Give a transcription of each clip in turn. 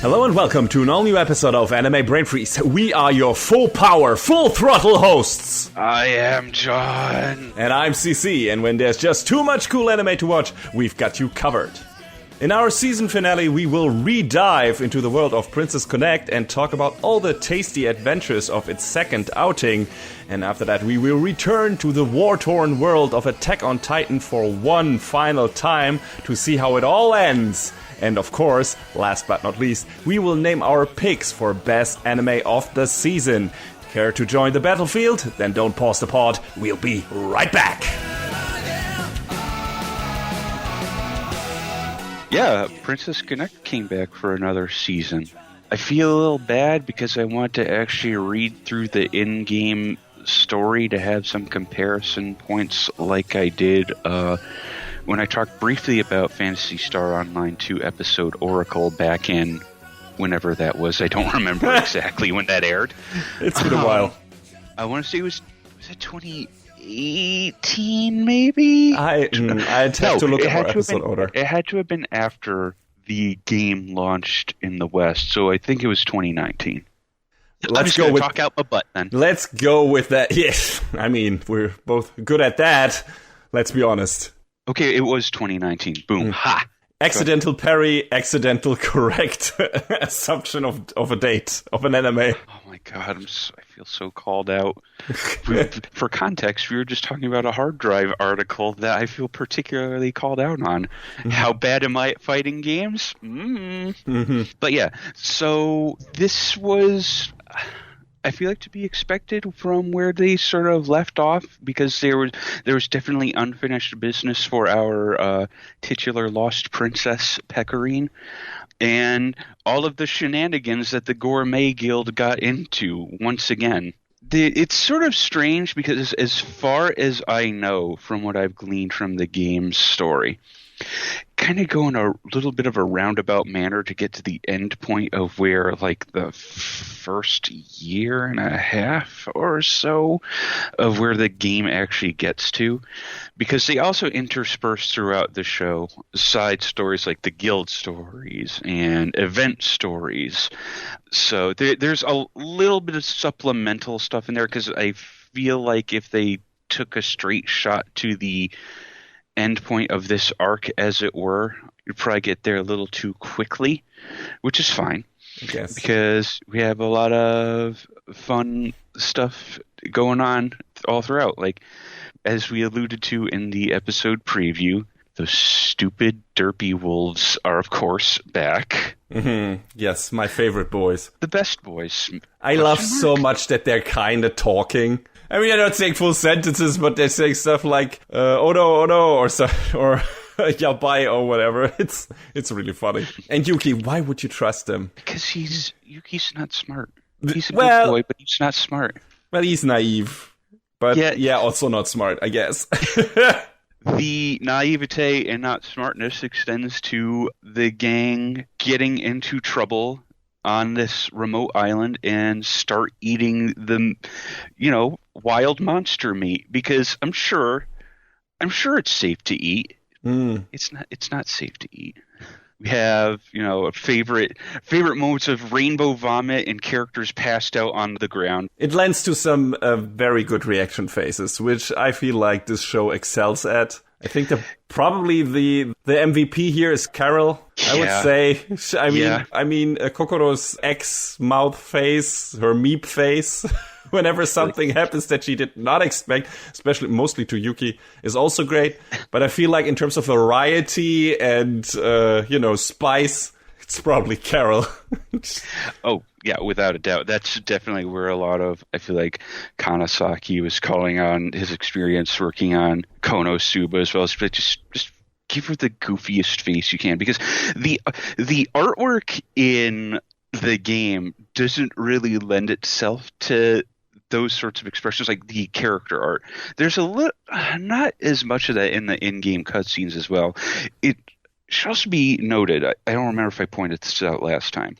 Hello and welcome to an all-new episode of Anime Brain Freeze. We are your full power, full throttle hosts. I am John. And I'm CC, and when there's just too much cool anime to watch, we've got you covered. In our season finale, we will re-dive into the world of Princess Connect and talk about all the tasty adventures of its second outing. And after that, we will return to the war-torn world of Attack on Titan for one final time to see how it all ends. And of course, last but not least, we will name our picks for best anime of the season. Care to join the battlefield? Then don't pause the pod. We'll be right back. Yeah, Princess Connect came back for another season. I feel a little bad because I want to actually read through the in-game story to have some comparison points like I did when I talked briefly about Phantasy Star Online 2 episode Oracle back in whenever that was. I don't remember exactly when that aired. It's been a while. I want to say was it 2018 maybe? I'd have to look at our episode order. It had to have been after the game launched in the West, so I think it was 2019. Let's go with talk out my butt then. Let's go with that. Yes, I mean we're both good at that. Let's be honest. Okay, it was 2019. Boom. Ha! Accidental parry, accidental correct assumption of a date of an anime. Oh my god, I feel so called out. For context, we were just talking about a hard drive article that I feel particularly called out on. How bad am I at fighting games? But yeah, so this was... I feel like to be expected from where they sort of left off, because there was definitely unfinished business for our titular lost princess Pecorine, and all of the shenanigans that the Gourmet Guild got into once again. It's sort of strange because as far as I know from what I've gleaned from the game's story, kind of go in a little bit of a roundabout manner to get to the end point of where like the first year and a half or so of where the game actually gets to, because they also intersperse throughout the show side stories like the guild stories and event stories. So there's a little bit of supplemental stuff in there, because I feel like if they took a straight shot to the end point of this arc, as it were, you'd probably get there a little too quickly, which is fine. Yes. Because we have a lot of fun stuff going on all throughout. Like, as we alluded to in the episode preview, those stupid derpy wolves are, of course, back. Yes, my favorite boys. The best boys. I love so much that they're kind of talking. I mean, they're not saying full sentences, but they're saying stuff like "oh no," or "yabai" or whatever. It's really funny. And Yuki, why would you trust him? Because Yuki's not smart. He's a good boy, but he's not smart. Well, he's naive, but yeah, also not smart, I guess. The naivete and not smartness extends to the gang getting into trouble on this remote island and start eating the, wild monster meat, because I'm sure it's safe to eat. It's not safe to eat. We have, favorite moments of rainbow vomit and characters passed out on the ground. It lends to some very good reaction faces, which I feel like this show excels at. I think probably the MVP here is Carol, I would say. I mean, Kokoro's ex-mouth face, her meep face, whenever something happens that she did not expect, especially mostly to Yuki, is also great. But I feel like in terms of variety and, spice, it's probably Carol. Oh, yeah, without a doubt. That's definitely where a lot of, I feel like, Kanasaki was calling on his experience working on Konosuba as well. But just give her the goofiest face you can, because the artwork in the game doesn't really lend itself to those sorts of expressions, like the character art. There's not as much of that in the in-game cutscenes as well. It should also be noted, I don't remember if I pointed this out last time,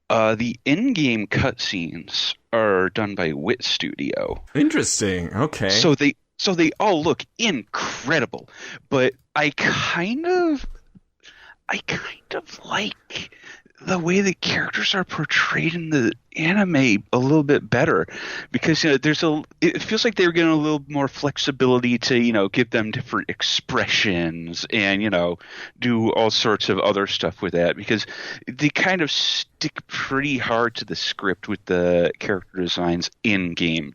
the in-game cutscenes are done by Wit Studio. Interesting. Okay. So they all look incredible, but I kind of like the way the characters are portrayed in the anime a little bit better, because it feels like they're getting a little more flexibility to give them different expressions and do all sorts of other stuff with that, because they kind of stick pretty hard to the script with the character designs in game.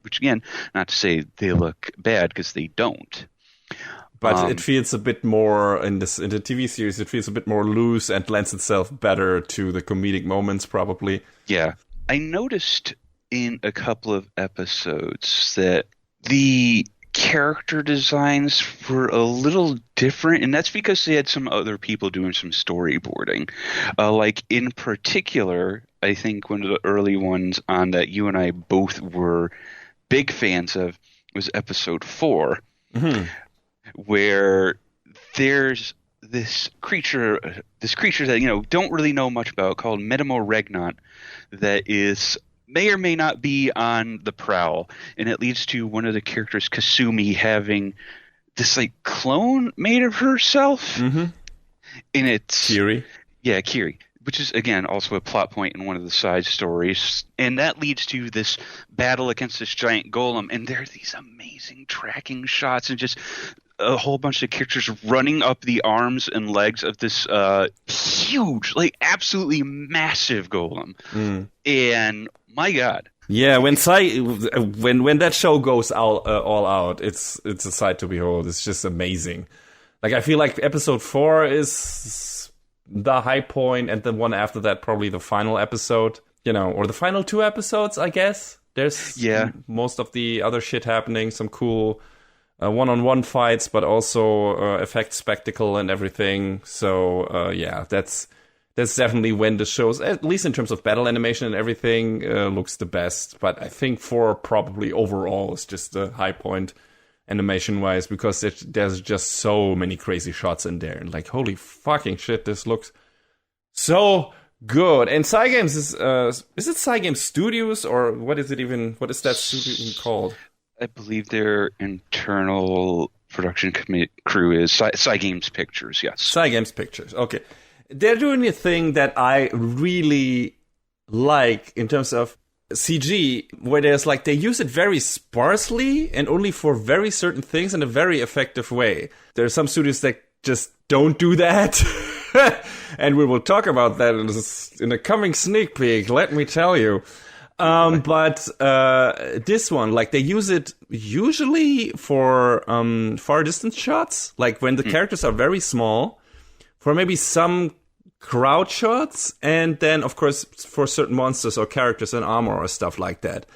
Which again, not to say they look bad, because they don't. But it feels a bit more in the TV series. It feels a bit more loose and lends itself better to the comedic moments, probably. Yeah, I noticed in a couple of episodes that the character designs were a little different, and that's because they had some other people doing some storyboarding. Like in particular, I think one of the early ones on that you and I both were big fans of was episode 4. Mm-hmm. Where there's this creature that don't really know much about, called Metamo Regnant, that may or may not be on the prowl, and it leads to one of the characters, Kasumi, having this like clone made of herself. Mm-hmm. And it's Kiri. Yeah, Kiri. Which is, again, also a plot point in one of the side stories. And that leads to this battle against this giant golem. And there are these amazing tracking shots and just a whole bunch of characters running up the arms and legs of this huge, like absolutely massive golem. And my God. Yeah, when that show goes all out, it's a sight to behold. It's just amazing. Like, I feel like episode 4 is the high point, and the one after that probably the final episode, or the final 2 episodes, I guess. There's most of the other shit happening, some cool one-on-one fights, but also effect spectacle and everything. So that's definitely when the shows, at least in terms of battle animation and everything, looks the best. But I think 4 probably overall is just the high point animation-wise, because there's just so many crazy shots in there. And like, holy fucking shit, this looks so good. And Cygames is it Cygames Studios, or what is that studio even called? I believe their internal production crew is Cygames Pictures, yes. Cygames Pictures, okay. They're doing a thing that I really like in terms of CG, where there's like, they use it very sparsely and only for very certain things in a very effective way. There are some studios that just don't do that. And we will talk about that in a coming sneak peek, let me tell you. But this one, like, they use it usually for far distance shots, like when the characters are very small, for maybe some crowd shots, and then of course for certain monsters or characters in armor or stuff like that.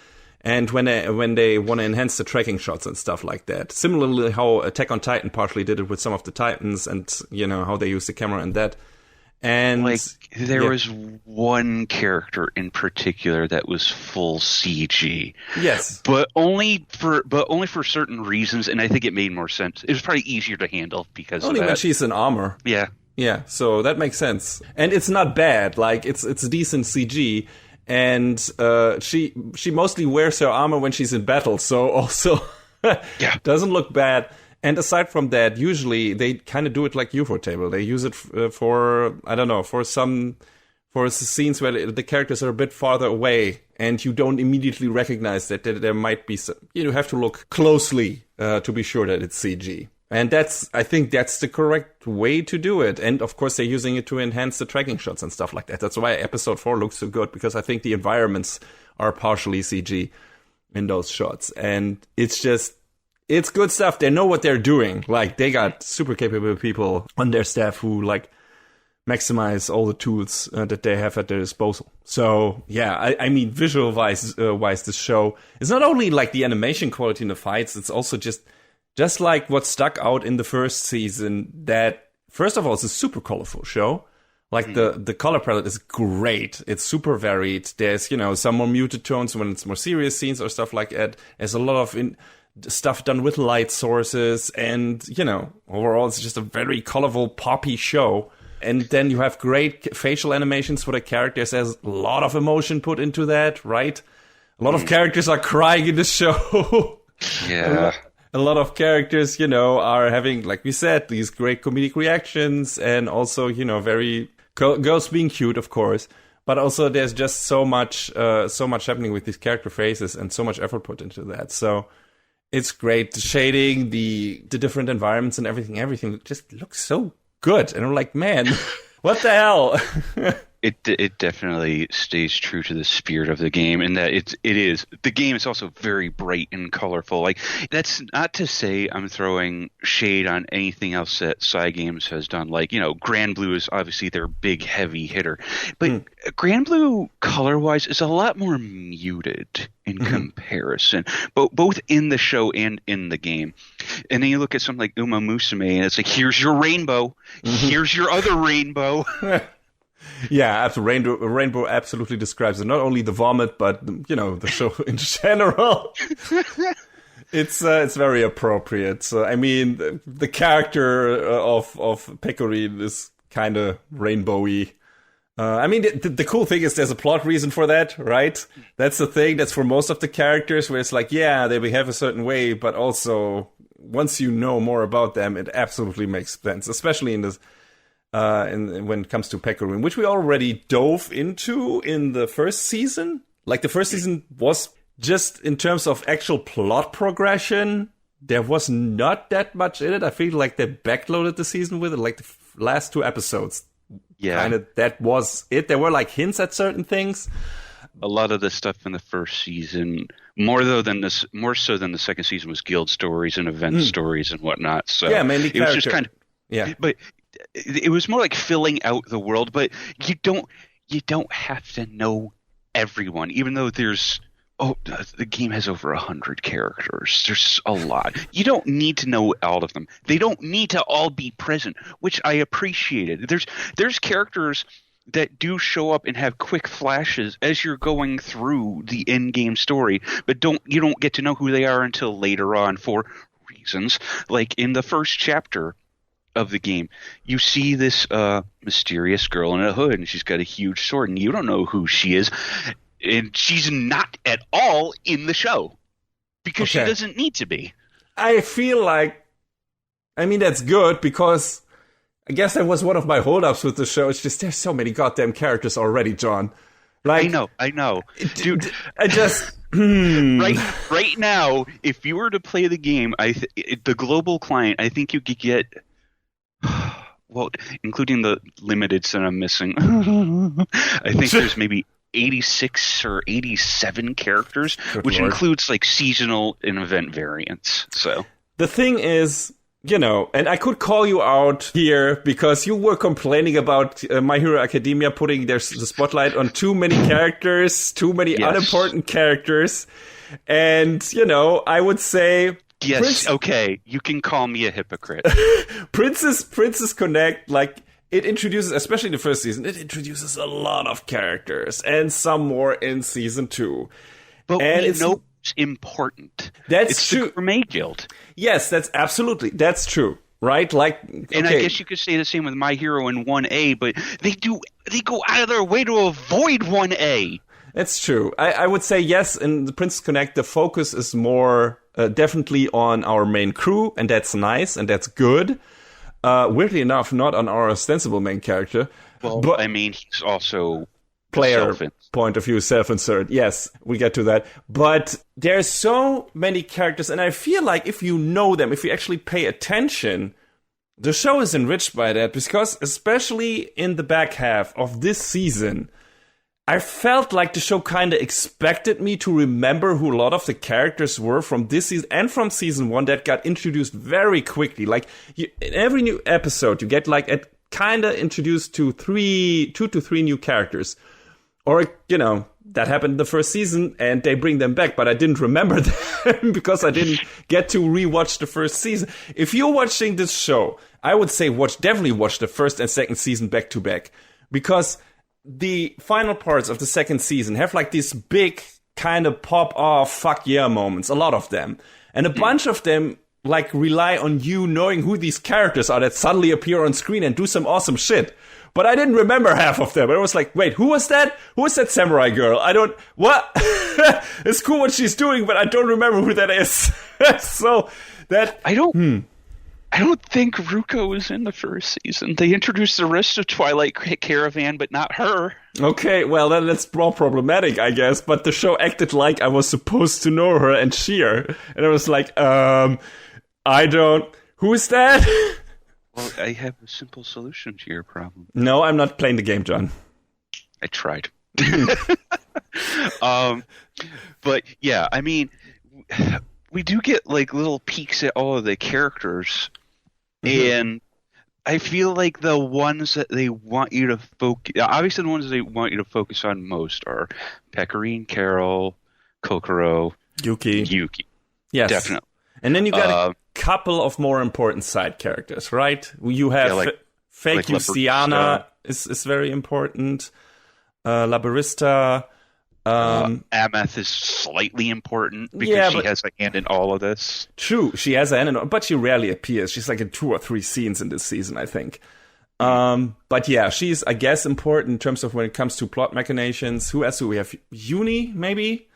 And when they want to enhance the tracking shots and stuff like that. Similarly, how Attack on Titan partially did it with some of the Titans, and how they use the camera and that. And like, there was one character in particular that was full CG. Yes, but only for certain reasons, and I think it made more sense. It was probably easier to handle because only of that. when she's in armor. Yeah, so that makes sense, and it's not bad. Like, it's decent CG, and she mostly wears her armor when she's in battle, so also doesn't look bad. And aside from that, usually they kind of do it like Ufotable. They use it for scenes where the characters are a bit farther away, and you don't immediately recognize that there might be some. You have to look closely to be sure that it's CG. And I think that's the correct way to do it. And of course, they're using it to enhance the tracking shots and stuff like that. That's why episode 4 looks so good, because I think the environments are partially CG in those shots. And it's good stuff. They know what they're doing. Like, they got super capable people on their staff who like maximize all the tools that they have at their disposal. So yeah, I mean, visual wise, this show is not only like the animation quality in the fights, it's also just like what stuck out in the first season, that first of all, it's a super colorful show. Like, the color palette is great. It's super varied. There's, some more muted tones when it's more serious scenes or stuff like that. There's a lot of stuff done with light sources, and, overall it's just a very colorful, poppy show. And then you have great facial animations for the characters. There's a lot of emotion put into that, right? A lot of characters are crying in the show. Yeah. A lot of characters, are having, like we said, these great comedic reactions, and also, very Girls being cute, of course. But also there's just so much happening with these character faces and so much effort put into that. So it's great. The shading, the different environments and everything just looks so good. And I'm like, man, what the hell? It definitely stays true to the spirit of the game, in that the game is also very bright and colorful. Like, that's not to say I'm throwing shade on anything else that Cygames has done. Like, Grand Blue is obviously their big heavy hitter, but Grand Blue color wise is a lot more muted in comparison, both in the show and in the game. And then you look at something like Uma Musume, and it's like, here's your rainbow, here's your other rainbow. Yeah, absolutely. Rainbow absolutely describes it. Not only the vomit, but the show in general. It's very appropriate. So I mean, the character of Pecorine is kind of rainbowy. I mean, the cool thing is there's a plot reason for that, right? That's the thing. That's for most of the characters, where it's like, yeah, they behave a certain way, but also once you know more about them, it absolutely makes sense, especially in this. When it comes to Pecorine, which we already dove into in the first season. Like, the first season was just in terms of actual plot progression, there was not that much in it. I feel like they backloaded the season with it, like the last 2 episodes. Yeah. Kind of, that was it. There were like hints at certain things. A lot of the stuff in the first season, more so than the second season, was guild stories and event stories and whatnot. So yeah, mainly it was just kind of, yeah. But it was more like filling out the world, but you don't have to know everyone, even though the game has over 100 characters. There's a lot. You don't need to know all of them. They don't need to all be present, which I appreciated. There's characters that do show up and have quick flashes as you're going through the in-game story, but you don't get to know who they are until later on for reasons. Like in the first chapter of the game, you see this mysterious girl in a hood, and she's got a huge sword, and you don't know who she is, and she's not at all in the show because she doesn't need to be. I feel like, I mean, that's good, because I guess that was one of my holdups with the show. It's just there's so many goddamn characters already, John. Like, I know, dude. I just right now, if you were to play the game, the global client, I think you could get. Well, including the limiteds that I'm missing, I think there's maybe 86 or 87 characters, which includes like seasonal and event variants. So the thing is, and I could call you out here because you were complaining about My Hero Academia putting the spotlight on too many characters, too many unimportant characters. And, I would say... Yes, okay, you can call me a hypocrite. Princess Connect, like, it introduces, especially in the first season, it introduces a lot of characters, and some more in season 2. But it's important. It's true. The Gourmet Guild. Yes, that's true. Right? Like, okay. And I guess you could say the same with My Hero in 1A, but they go out of their way to avoid 1A. That's true. I would say yes, in the Princess Connect, the focus is more definitely on our main crew, and that's nice, and that's good. Weirdly enough, not on our ostensible main character. Well, but, I mean, he's also player point of view, self-insert. Yes, we get to that. But there's so many characters, and I feel like if you know them, if you actually pay attention, the show is enriched by that, because especially in the back half of this season, I felt like the show kind of expected me to remember who a lot of the characters were from this season and from season 1 that got introduced very quickly. Like, in every new episode, you get like kind of introduced to 2 to 3 new characters. Or, that happened in the first season and they bring them back, but I didn't remember them because I didn't get to rewatch the first season. If you're watching this show, I would say definitely watch the first and second season back to back, because the final parts of the second season have like these big kind of pop off fuck yeah moments, a lot of them. And a bunch of them like rely on you knowing who these characters are that suddenly appear on screen and do some awesome shit. But I didn't remember half of them. I was like, wait, who was that? Who was that samurai girl? What? It's cool what she's doing, but I don't remember who that is. So that... I don't think Ruko was in the first season. They introduced the rest of Twilight Caravan, but not her. Okay, well, then that's more problematic, I guess. But the show acted like I was supposed to know her and cheer. And I was like, I don't... Who is that? Well, I have a simple solution to your problem. No, I'm not playing the game, John. I tried. But yeah, I mean, we do get like little peeks at all of the characters, and I feel like the ones that they want you to focus, obviously the ones they want you to focus on most are Pecorine, Carol, Kokoro, Yuki. Yes, definitely. And then you got a couple of more important side characters, right? You have Fake Luciana is very important. La Barista. Ameth is slightly important because she has a hand in all of this. True, she has a hand in, but she rarely appears. She's like in 2 or 3 scenes in this season, I think. But yeah, she's, I guess, important in terms of when it comes to plot machinations. Who else do we have? Uni, maybe?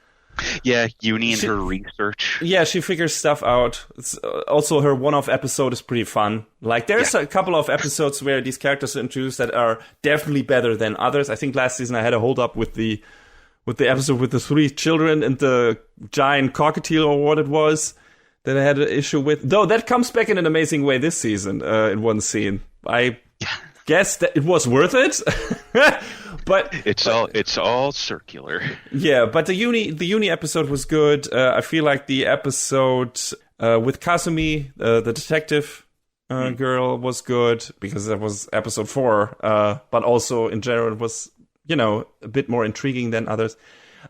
Yeah, Uni and her research. Yeah, she figures stuff out. It's, also, her one-off episode is pretty fun. Like, there's a couple of episodes where these characters are introduced that are definitely better than others. I think last season I had a hold-up with the episode with the 3 children and the giant cockatiel or what it was that I had an issue with. Though that comes back in an amazing way this season in one scene. I guess that it was worth it. but it's all circular. Yeah, but the uni episode was good. I feel like the episode with Kasumi, the detective girl, was good because that was episode 4. But also in general it was, a bit more intriguing than others.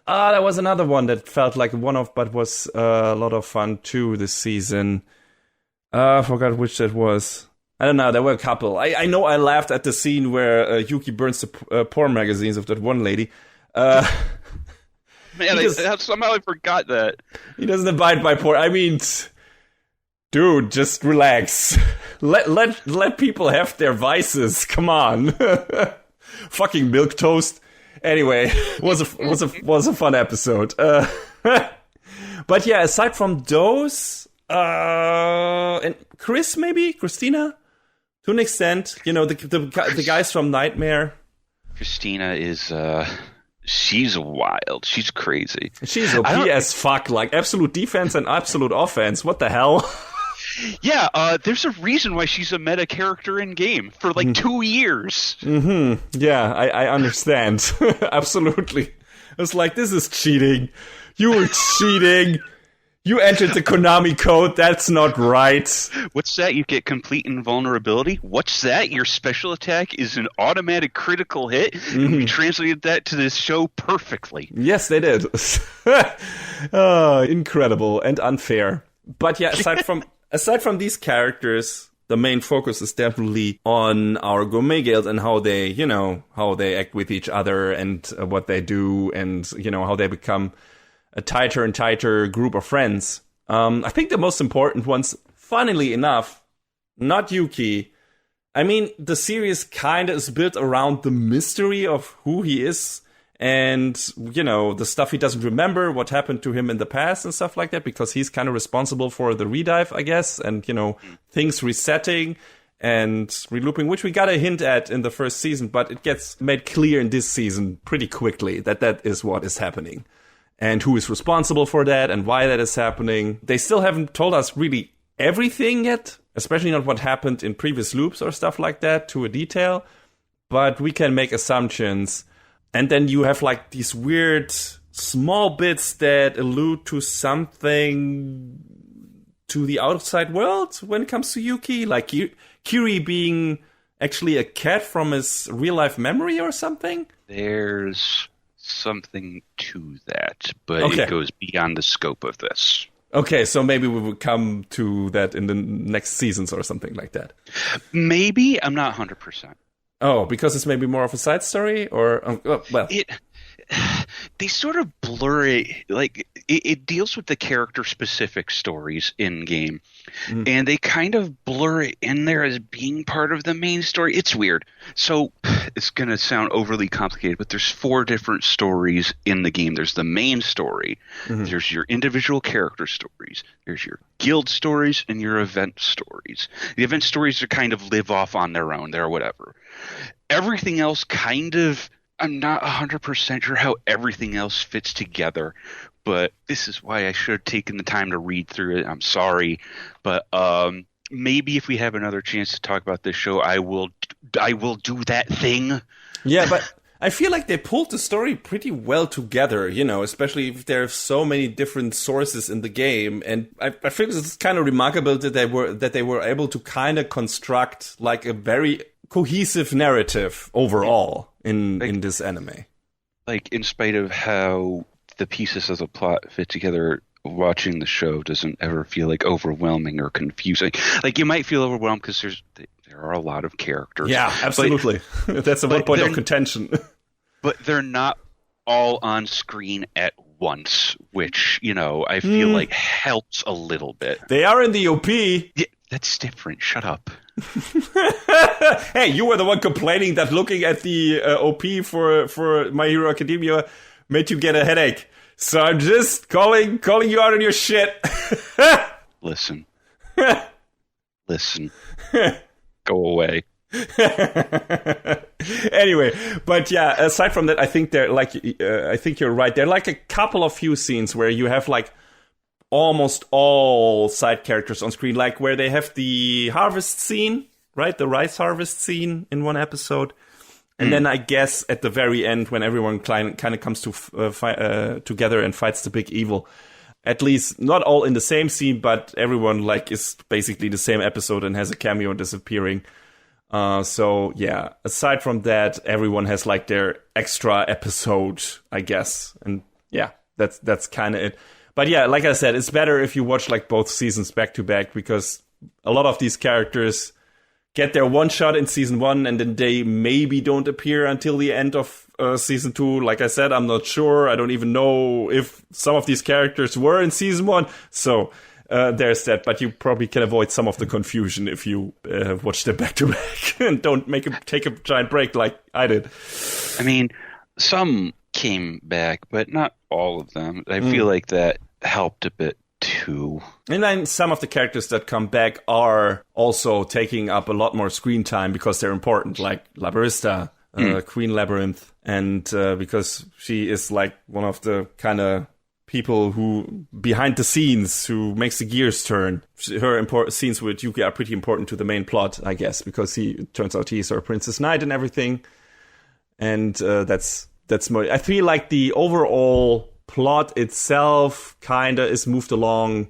There was another one that felt like a one-off, but was a lot of fun too this season. I forgot which that was. I don't know, there were a couple. I know I laughed at the scene where Yuki burns the porn magazines of that one lady. Man, somehow I forgot that. He doesn't abide by porn. I mean, dude, just relax. Let people have their vices. Come on. Fucking milquetoast. Anyway, was a fun episode. But yeah, aside from those, and Christina, to an extent, the guys from Nightmare. Christina is she's wild. She's crazy. She's OP as fuck. Like absolute defense and absolute offense. What the hell? Yeah, there's a reason why she's a meta character in game for like 2 years. Yeah, I understand. Absolutely. It's like, this is cheating. You were cheating. You entered the Konami code. That's not right. What's that? You get complete invulnerability? What's that? Your special attack is an automatic critical hit? We translated that to this show perfectly. Yes, they did. Incredible and unfair. But yeah, aside from these characters, the main focus is definitely on our gourmet guild and how they, how they act with each other and what they do and, how they become a tighter and tighter group of friends. I think the most important ones, funnily enough, not Yuki. I mean, the series kind of is built around the mystery of who he is and, the stuff he doesn't remember, what happened to him in the past and stuff like that, because he's kind of responsible for the redive, I guess, and, things resetting and relooping, which we got a hint at in the first season, but it gets made clear in this season pretty quickly that is what is happening. And who is responsible for that and why that is happening. They still haven't told us really everything yet, especially not what happened in previous loops or stuff like that to a detail, but we can make assumptions. And then you have like these weird small bits that allude to something to the outside world when it comes to Yuki, like Kiri being actually a cat from his real life memory or something. There's something to that, but it goes beyond the scope of this. Okay, so maybe we will come to that in the next seasons or something like that. Maybe. I'm not 100%. Oh, because it's maybe more of a side story, or they sort of blur it. Like it deals with the character specific stories in game, and they kind of blur it in there as being part of the main story. It's weird. So it's gonna sound overly complicated, but there's 4 different stories in the game. There's the main story. There's your individual character stories. There's your guild stories and your event stories. The event stories are kind of live off on their own. They're whatever. Everything else kind of, I'm not 100% sure how everything else fits together, but this is why I should have taken the time to read through it. I'm sorry, but maybe if we have another chance to talk about this show, I will do that thing. Yeah, but I feel like they pulled the story pretty well together, especially if there are so many different sources in the game. And I think it's kind of remarkable that they were able to kind of construct like a very cohesive narrative overall in this anime. Like, in spite of how the pieces of the plot fit together, watching the show doesn't ever feel like overwhelming or confusing. Like, you might feel overwhelmed because there are a lot of characters. Yeah, absolutely. That's one point of contention. But they're not all on screen at once, which, I feel like helps a little bit. They are in the OP. Yeah, that's different. Shut up. Hey, you were the one complaining that looking at the OP for My Hero Academia made you get a headache. So I'm just calling you out on your shit. Listen. Go away. Anyway, but yeah, aside from that, I think I think you're right. There are like a couple of few scenes where you have like almost all side characters on screen, like where they have the harvest scene, right? The rice harvest scene in one episode. And then I guess at the very end, when everyone kind of comes to together and fights the big evil, at least not all in the same scene, but everyone like is basically the same episode and has a cameo disappearing. So yeah, aside from that, everyone has like their extra episode, I guess. And yeah, that's kind of it. But yeah, like I said, it's better if you watch like both seasons back to back, because a lot of these characters get their one shot in season 1 and then they maybe don't appear until the end of season 2. Like I said, I'm not sure. I don't even know if some of these characters were in season 1. So there's that. But you probably can avoid some of the confusion if you watch them back to back and don't take a giant break like I did. I mean, some came back, but not all of them. I feel like that helped a bit too. And then some of the characters that come back are also taking up a lot more screen time because they're important, like La Barista, Queen Labyrinth, and because she is like one of the kind of people who behind the scenes who makes the gears turn. Her scenes with Yuki are pretty important to the main plot, I guess, because it turns out he's our Princess Knight and everything. And that's more. I feel like the overall plot itself kind of is moved along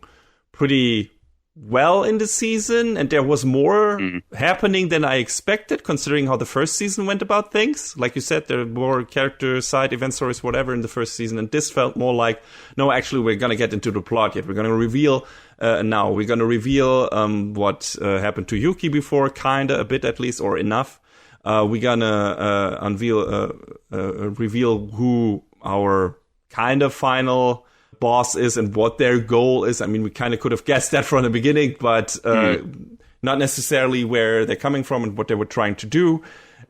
pretty well in the season, and there was more happening than I expected, considering how the first season went about things. Like you said, there were more character side event stories, whatever, in the first season, and this felt more like, no, actually, we're going to get into the plot yet. We're going to reveal now. We're going to reveal what happened to Yuki before, kind of, a bit at least, or enough. We're going to reveal who our kind of final boss is and what their goal is. I mean, we kind of could have guessed that from the beginning, but not necessarily where they're coming from and what they were trying to do.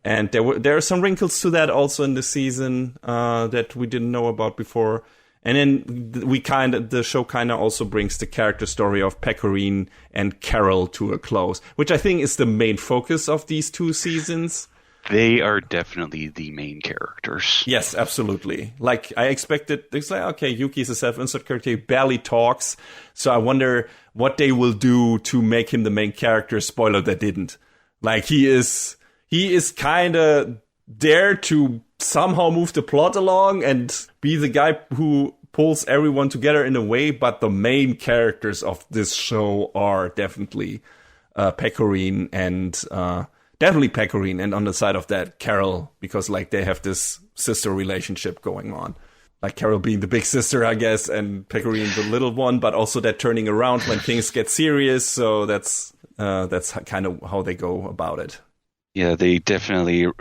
And there are some wrinkles to that also in the season that we didn't know about before. And then the show kind of also brings the character story of Pecorine and Carol to a close, which I think is the main focus of these 2 seasons. They are definitely the main characters. Yes, absolutely. Like, I expected, it's like, okay, Yuki's a self-insert character, he barely talks, so I wonder what they will do to make him the main character. Spoiler, they didn't. Like, he is kind of there to somehow move the plot along and be the guy who pulls everyone together in a way, but the main characters of this show are definitely Pecorine and... Definitely Pecorine, and on the side of that, Carol, because like they have this sister relationship going on. Like Carol being the big sister, I guess, and Pecorine the little one, but also that turning around when things get serious. So that's kind of how they go about it. Yeah, they definitely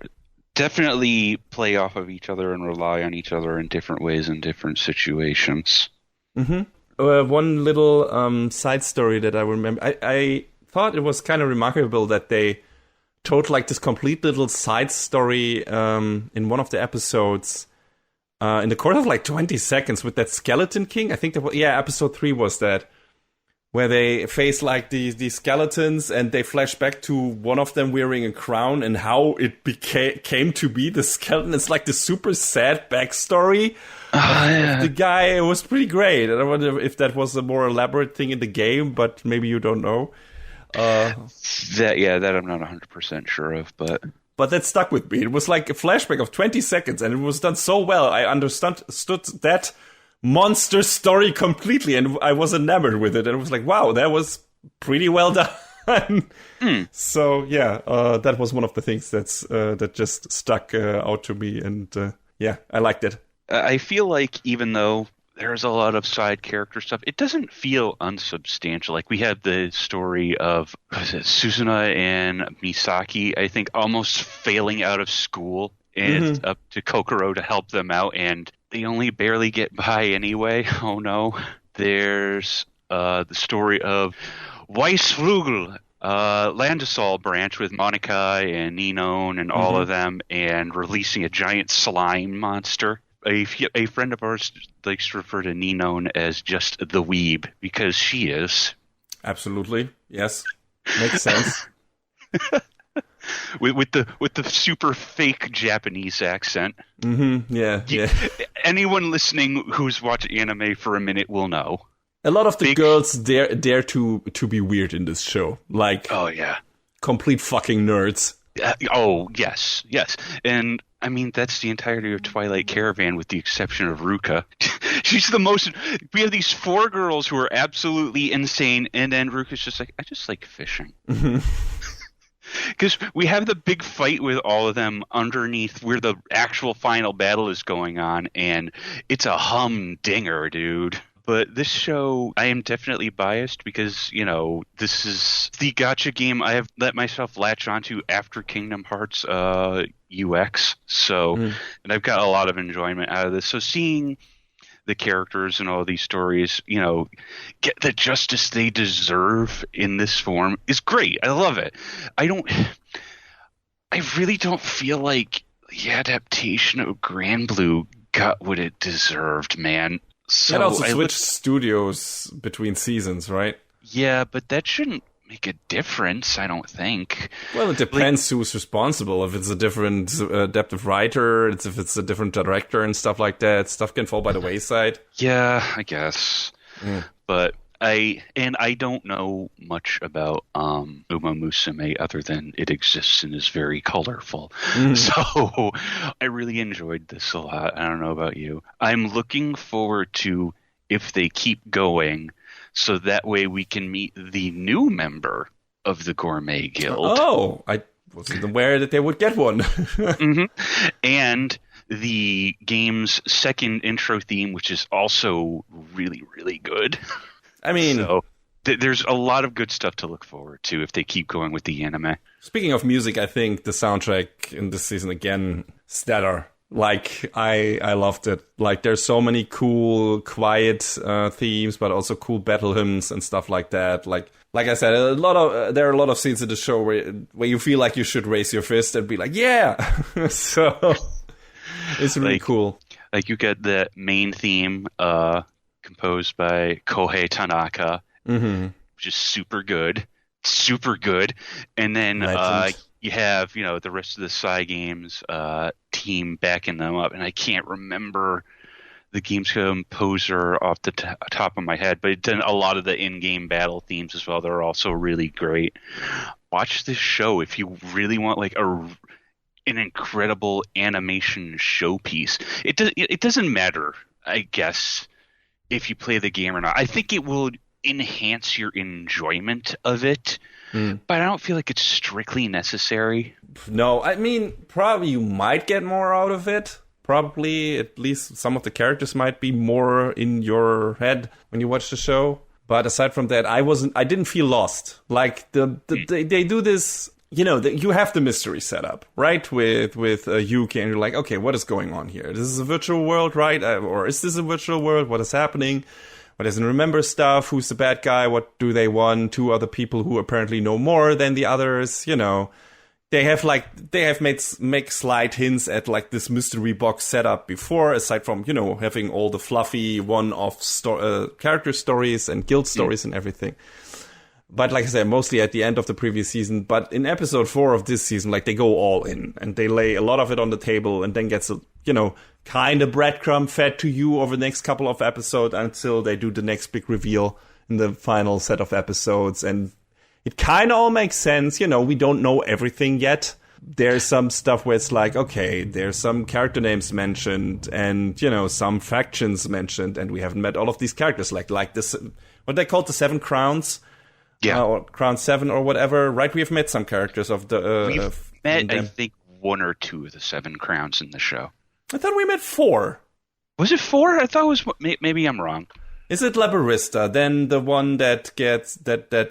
definitely play off of each other and rely on each other in different ways in different situations. Mm-hmm. One little side story that I remember. I thought it was kind of remarkable that they told like this complete little side story in one of the episodes in the course of like 20 seconds with that Skeleton King. I think that was, episode 3 was that, where they face like these skeletons and they flash back to one of them wearing a crown and how it came to be the skeleton. It's like the super sad backstory of the guy. It was pretty great. And I wonder if that was a more elaborate thing in the game, but maybe you don't know. That I'm not 100% sure of, but that stuck with me. It was like a flashback of 20 seconds and it was done so well. I understood that monster story completely, and I was enamored with it, and it was like, wow, that was pretty well done. So that was one of the things that just stuck out to me, and I liked it. I feel like even though there's a lot of side character stuff, it doesn't feel unsubstantial. Like we had the story of Suzuna and Misaki, I think, almost failing out of school and up to Kokoro to help them out, and they only barely get by anyway. Oh no. There's the story of Weissflugel, Landesol branch with Monica and Ninon and all of them, and releasing a giant slime monster. A friend of ours likes to refer to Ninon as just the weeb, because she is. Absolutely. Yes. Makes sense. With the super fake Japanese accent. Yeah. Anyone listening who's watched anime for a minute will know. A lot of the girls dare to be weird in this show. Like, oh yeah, complete fucking nerds. Oh yes, and I mean that's the entirety of Twilight Caravan, with the exception of Ruka. She's the most. We have these 4 girls who are absolutely insane, and then Ruka's just like, I just like fishing. Because we have the big fight with all of them underneath where the actual final battle is going on, and it's a humdinger, dude. But this show, I am definitely biased because, this is the gacha game I have let myself latch onto after Kingdom Hearts UX. So, and I've got a lot of enjoyment out of this. So seeing the characters and all these stories, get the justice they deserve in this form is great. I love it. I really don't feel like the adaptation of Grand Blue got what it deserved, man. So it also switched studios between seasons, right? Yeah, but that shouldn't make a difference, I don't think. Well, it depends who's responsible. If it's a different adaptive writer, if it's a different director and stuff like that, stuff can fall by the wayside. Yeah, I guess. But I don't know much about Uma Musume other than it exists and is very colorful. So I really enjoyed this a lot. I don't know about you. I'm looking forward to if they keep going, so that way we can meet the new member of the Gourmet Guild. Oh, I wasn't aware that they would get one. And the game's second intro theme, which is also really, really good. I mean, so, there's a lot of good stuff to look forward to if they keep going with the anime. Speaking of music, I think the soundtrack in this season, again, stellar. Like, I loved it. Like, there's so many cool, quiet themes, but also cool battle hymns and stuff like that. Like I said, there are a lot of scenes in the show where you feel like you should raise your fist and be like, yeah! So, it's really cool. Like, you get the main theme, composed by Kohei Tanaka, which is super good. And then you have, the rest of the Cygames team backing them up. And I can't remember the game's composer off the top of my head, but it's done a lot of the in-game battle themes as well. They're also really great. Watch this show if you really want like an incredible animation showpiece. It doesn't matter, I guess, if you play the game or not. I think it will enhance your enjoyment of it, but I don't feel like it's strictly necessary. No, I mean, probably you might get more out of it. Probably, at least some of the characters might be more in your head when you watch the show. But aside from that, I didn't feel lost. Like they do this you have the mystery set up, right? With Yuki, and you're like, okay, what is going on here? This is a virtual world, right? Or is this a virtual world? What is happening? What doesn't remember stuff? Who's the bad guy? What do they want? Two other people who apparently know more than the others. They have make slight hints at like this mystery box setup before, aside from having all the fluffy one-off character stories and guild stories and everything. But like I said, mostly at the end of the previous season. But in episode 4 of this season, like they go all in and they lay a lot of it on the table, and then gets kind of breadcrumb fed to you over the next couple of episodes until they do the next big reveal in the final set of episodes. And it kind of all makes sense. We don't know everything yet. There's some stuff where it's like, okay, there's some character names mentioned and, some factions mentioned, and we haven't met all of these characters. Like this, what they called the 7 Crowns. Yeah. Or Crown 7 or whatever, right? We have met some characters of the... We've met, I think, 1 or 2 of the 7 Crowns in the show. I thought we met 4. Was it 4? I thought it was... Maybe I'm wrong. Is it Labarista, then the one that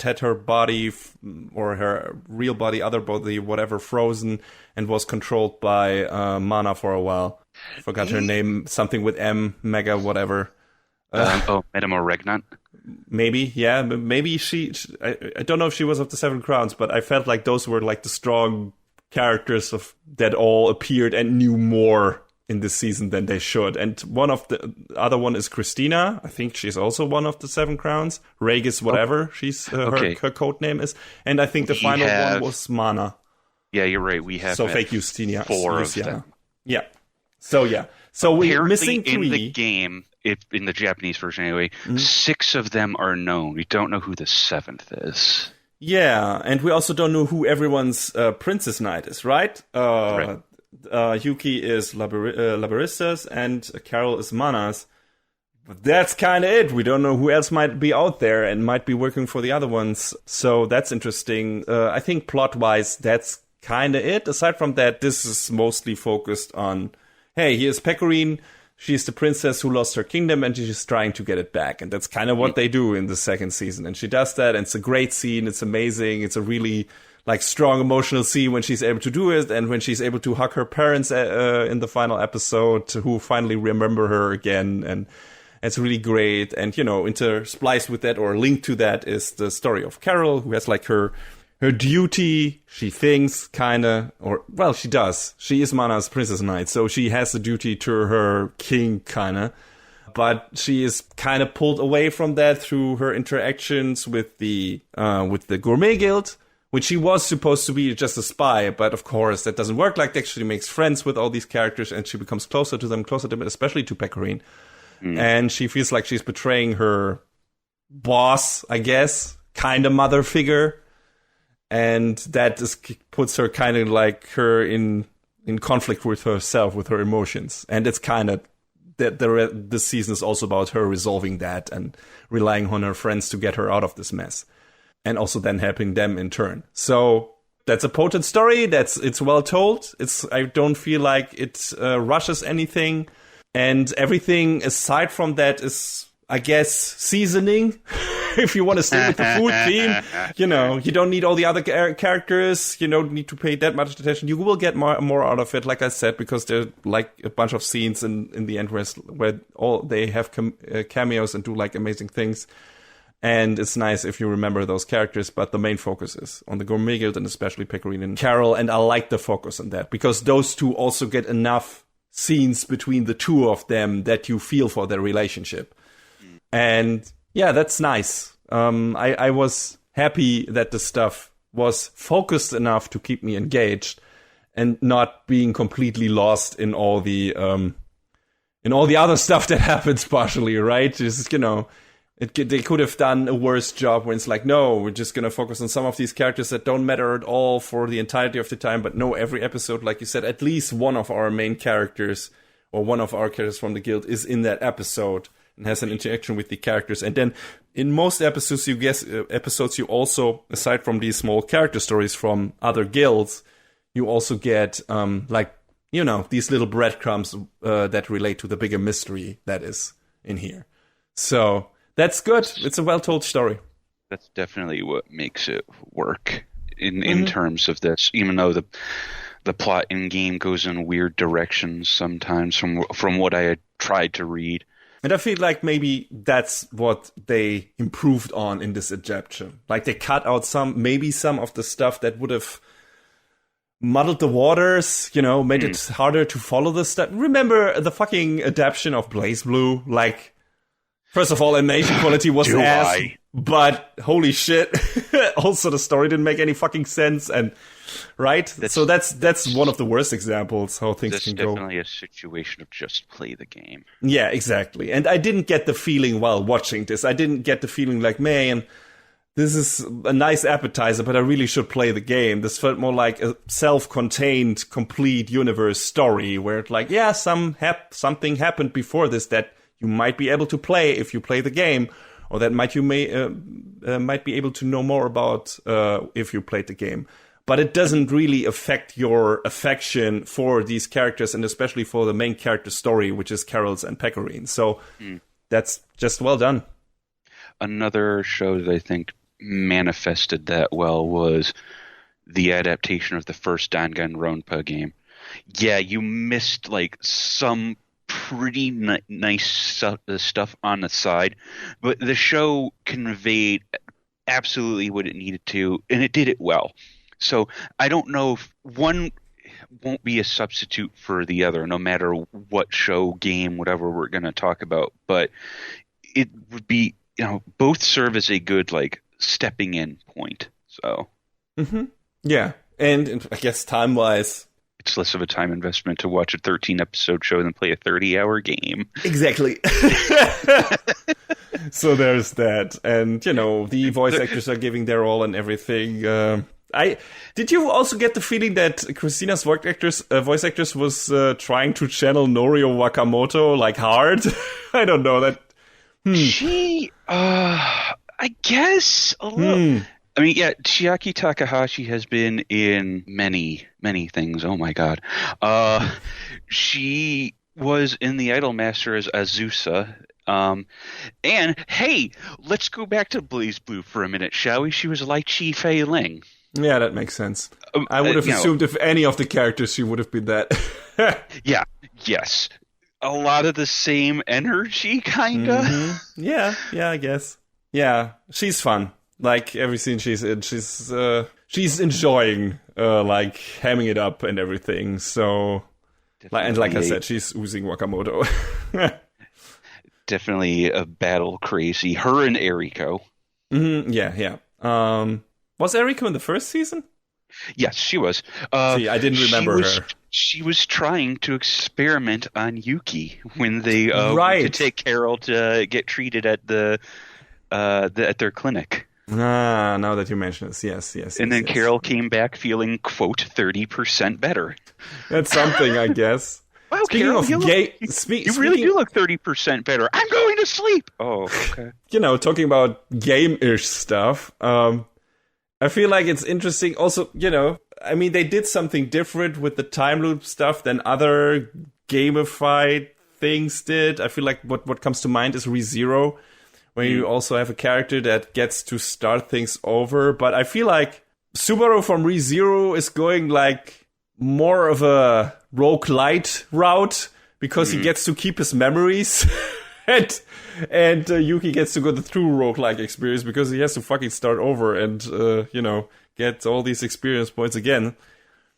had her body, or her real body, other body, whatever, frozen, and was controlled by Mana for a while? Forgot her name, something with M, Mega, whatever. Metamo Regnant? Maybe, yeah. Maybe I don't know if she was of the 7 Crowns, but I felt like those were like the strong characters that all appeared and knew more in this season than they should. And one of the other one is Christina. I think she's also one of the 7 Crowns. Regis, whatever she's her code name is. And I think the final one was Mana. Yeah, you're right. We have fake Justinia. 4 of them. Yeah. So we're missing 3. In the game, in the Japanese version anyway, 6 of them are known. We don't know who the 7th is. Yeah, and we also don't know who everyone's Princess Knight is, right? Right. Yuki is Labarista's and Carol is Mana's. But that's kind of it. We don't know who else might be out there and might be working for the other ones. So that's interesting. I think plot-wise, that's kind of it. Aside from that, this is mostly focused on, hey, here's Pecorine. She's the princess who lost her kingdom and she's trying to get it back. And that's kind of what they do in the second season. And she does that, and it's a great scene. It's amazing. It's a really strong emotional scene when she's able to do it, and when she's able to hug her parents in the final episode, who finally remember her again. And it's really great. And, interspliced with that or linked to that is the story of Carol, who has her duty, she thinks, she does. She is Mana's Princess Knight, so she has the duty to her king, but she is kind of pulled away from that through her interactions with the Gourmet Guild, which she was supposed to be just a spy, but of course that doesn't work like that. She makes friends with all these characters, and she becomes closer to them, especially to Pecorine. And she feels like she's betraying her boss, I guess, kind of mother figure. And that puts her kind of like her in conflict with herself, with her emotions. And it's kind of that this season is also about her resolving that and relying on her friends to get her out of this mess. And also then helping them in turn. So that's a potent story. It's well told. I don't feel like it rushes anything. And everything aside from that is, I guess, seasoning. If you want to stay with the food theme, you don't need all the other characters. You don't need to pay that much attention. You will get more out of it, like I said, because there's like a bunch of scenes in the end where all they have cameos and do like amazing things. And it's nice if you remember those characters, but the main focus is on the Gourmet Guild and especially Pecorine and Carol. And I like the focus on that because those two also get enough scenes between the two of them that you feel for their relationship. And yeah, that's nice. I was happy that the stuff was focused enough to keep me engaged and not being completely lost in all the other stuff that happens partially, right? Just, they could have done a worse job when it's like, no, we're just going to focus on some of these characters that don't matter at all for the entirety of the time. But no, every episode, like you said, at least one of our main characters or one of our characters from the guild is in that episode and has an interaction with the characters. And then in most episodes, you also, aside from these small character stories from other guilds, you also get, these little breadcrumbs that relate to the bigger mystery that is in here. So that's good. It's a well-told story. That's definitely what makes it work. in terms of this, even though the plot in game goes in weird directions sometimes from what I had tried to read. And I feel like maybe that's what they improved on in this adaptation. Like they cut out some of the stuff that would have muddled the waters, made it harder to follow the stuff. Remember the fucking adaptation of Blaze Blue? Like, first of all, animation quality was ass, but holy shit. Also, the story didn't make any fucking sense, and right? So that's one of the worst examples how things can go. That's definitely a situation of just play the game. Yeah, exactly. And I didn't get the feeling while watching this. I didn't get the feeling like, man, this is a nice appetizer, but I really should play the game. This felt more like a self-contained, complete universe story where it's like, yeah, something happened before this that you might be able to play if you play the game, or that might be able to know more about if you played the game. But it doesn't really affect your affection for these characters, and especially for the main character story, which is Carol's and Pecorine. So that's just well done. Another show that I think manifested that well was the adaptation of the first Danganronpa game. Yeah, you missed like some pretty nice stuff on the side, but the show conveyed absolutely what it needed to, and it did it well. So I don't know if one won't be a substitute for the other, no matter what show, game, whatever we're going to talk about. But it would be, both serve as a good like stepping in point. So yeah, and I guess time wise, it's less of a time investment to watch a 13 episode show than play a 30-hour game. Exactly. So there's that, and the voice actors are giving their all and everything. Did you also get the feeling that Christina's voice actress was trying to channel Norio Wakamoto like hard? I don't know that. She, I guess a little. I mean, yeah, Chiaki Takahashi has been in many, many things. Oh my god. She was in The Idolmaster as Azusa. And hey, let's go back to Blaze Blue for a minute, shall we? She was like Chi Fei Ling. Yeah, that makes sense. I would have assumed if any of the characters, she would have been that. Yeah, yes. A lot of the same energy, kinda. Yeah, I guess. Yeah, she's fun. Like, every scene she's in, she's enjoying, like, hamming it up and everything. So, and like I said, she's oozing Wakamoto. Definitely a battle crazy. Her and Eriko. Yeah. Was Eriko in the first season? Yes, she was. See, I didn't remember her. She was trying to experiment on Yuki when they went to take Carol to get treated at at their clinic. Now that you mention this, yes. And then Carol came back feeling, quote, 30% better. That's something, I guess. Wow, Speaking Carol, of you really do look 30% better. I'm going to sleep. Oh, okay. Talking about game-ish stuff, I feel like it's interesting. Also, I mean, they did something different with the time loop stuff than other gamified things did. I feel like what comes to mind is ReZero, where you also have a character that gets to start things over. But I feel like Subaru from ReZero is going like more of a roguelite route because he gets to keep his memories. And Yuki gets to go the true roguelike experience because he has to fucking start over and, get all these experience points again.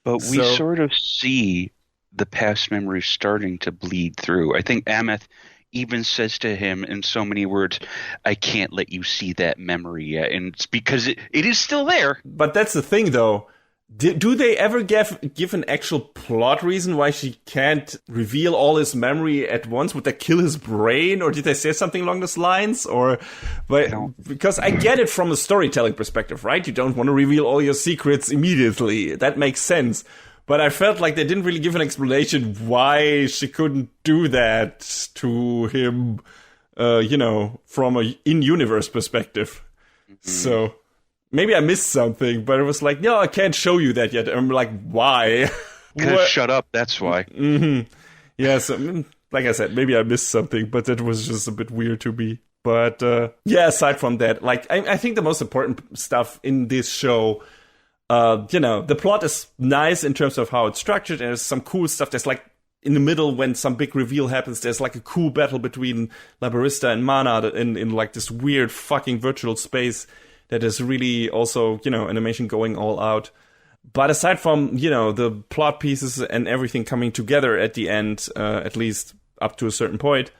But we sort of see the past memories starting to bleed through. I think Ameth even says to him in so many words, I can't let you see that memory yet. And it's because it is still there. But that's the thing, though. Do they ever give an actual plot reason why she can't reveal all his memory at once? Would they kill his brain? Or did they say something along those lines? Because I get it from a storytelling perspective, right? You don't want to reveal all your secrets immediately. That makes sense. But I felt like they didn't really give an explanation why she couldn't do that to him, from a in-universe perspective. So maybe I missed something, but it was like, no, I can't show you that yet. I'm like, why? Shut up, that's why. Yeah, so like I said, maybe I missed something, but that was just a bit weird to me. But aside from that, like I think the most important stuff in this show The plot is nice in terms of how it's structured, and there's some cool stuff. There's like, in the middle, when some big reveal happens, there's like a cool battle between La Barista and Mana in like this weird fucking virtual space that is really also, animation going all out. But aside from, the plot pieces and everything coming together at the end, at least up to a certain point,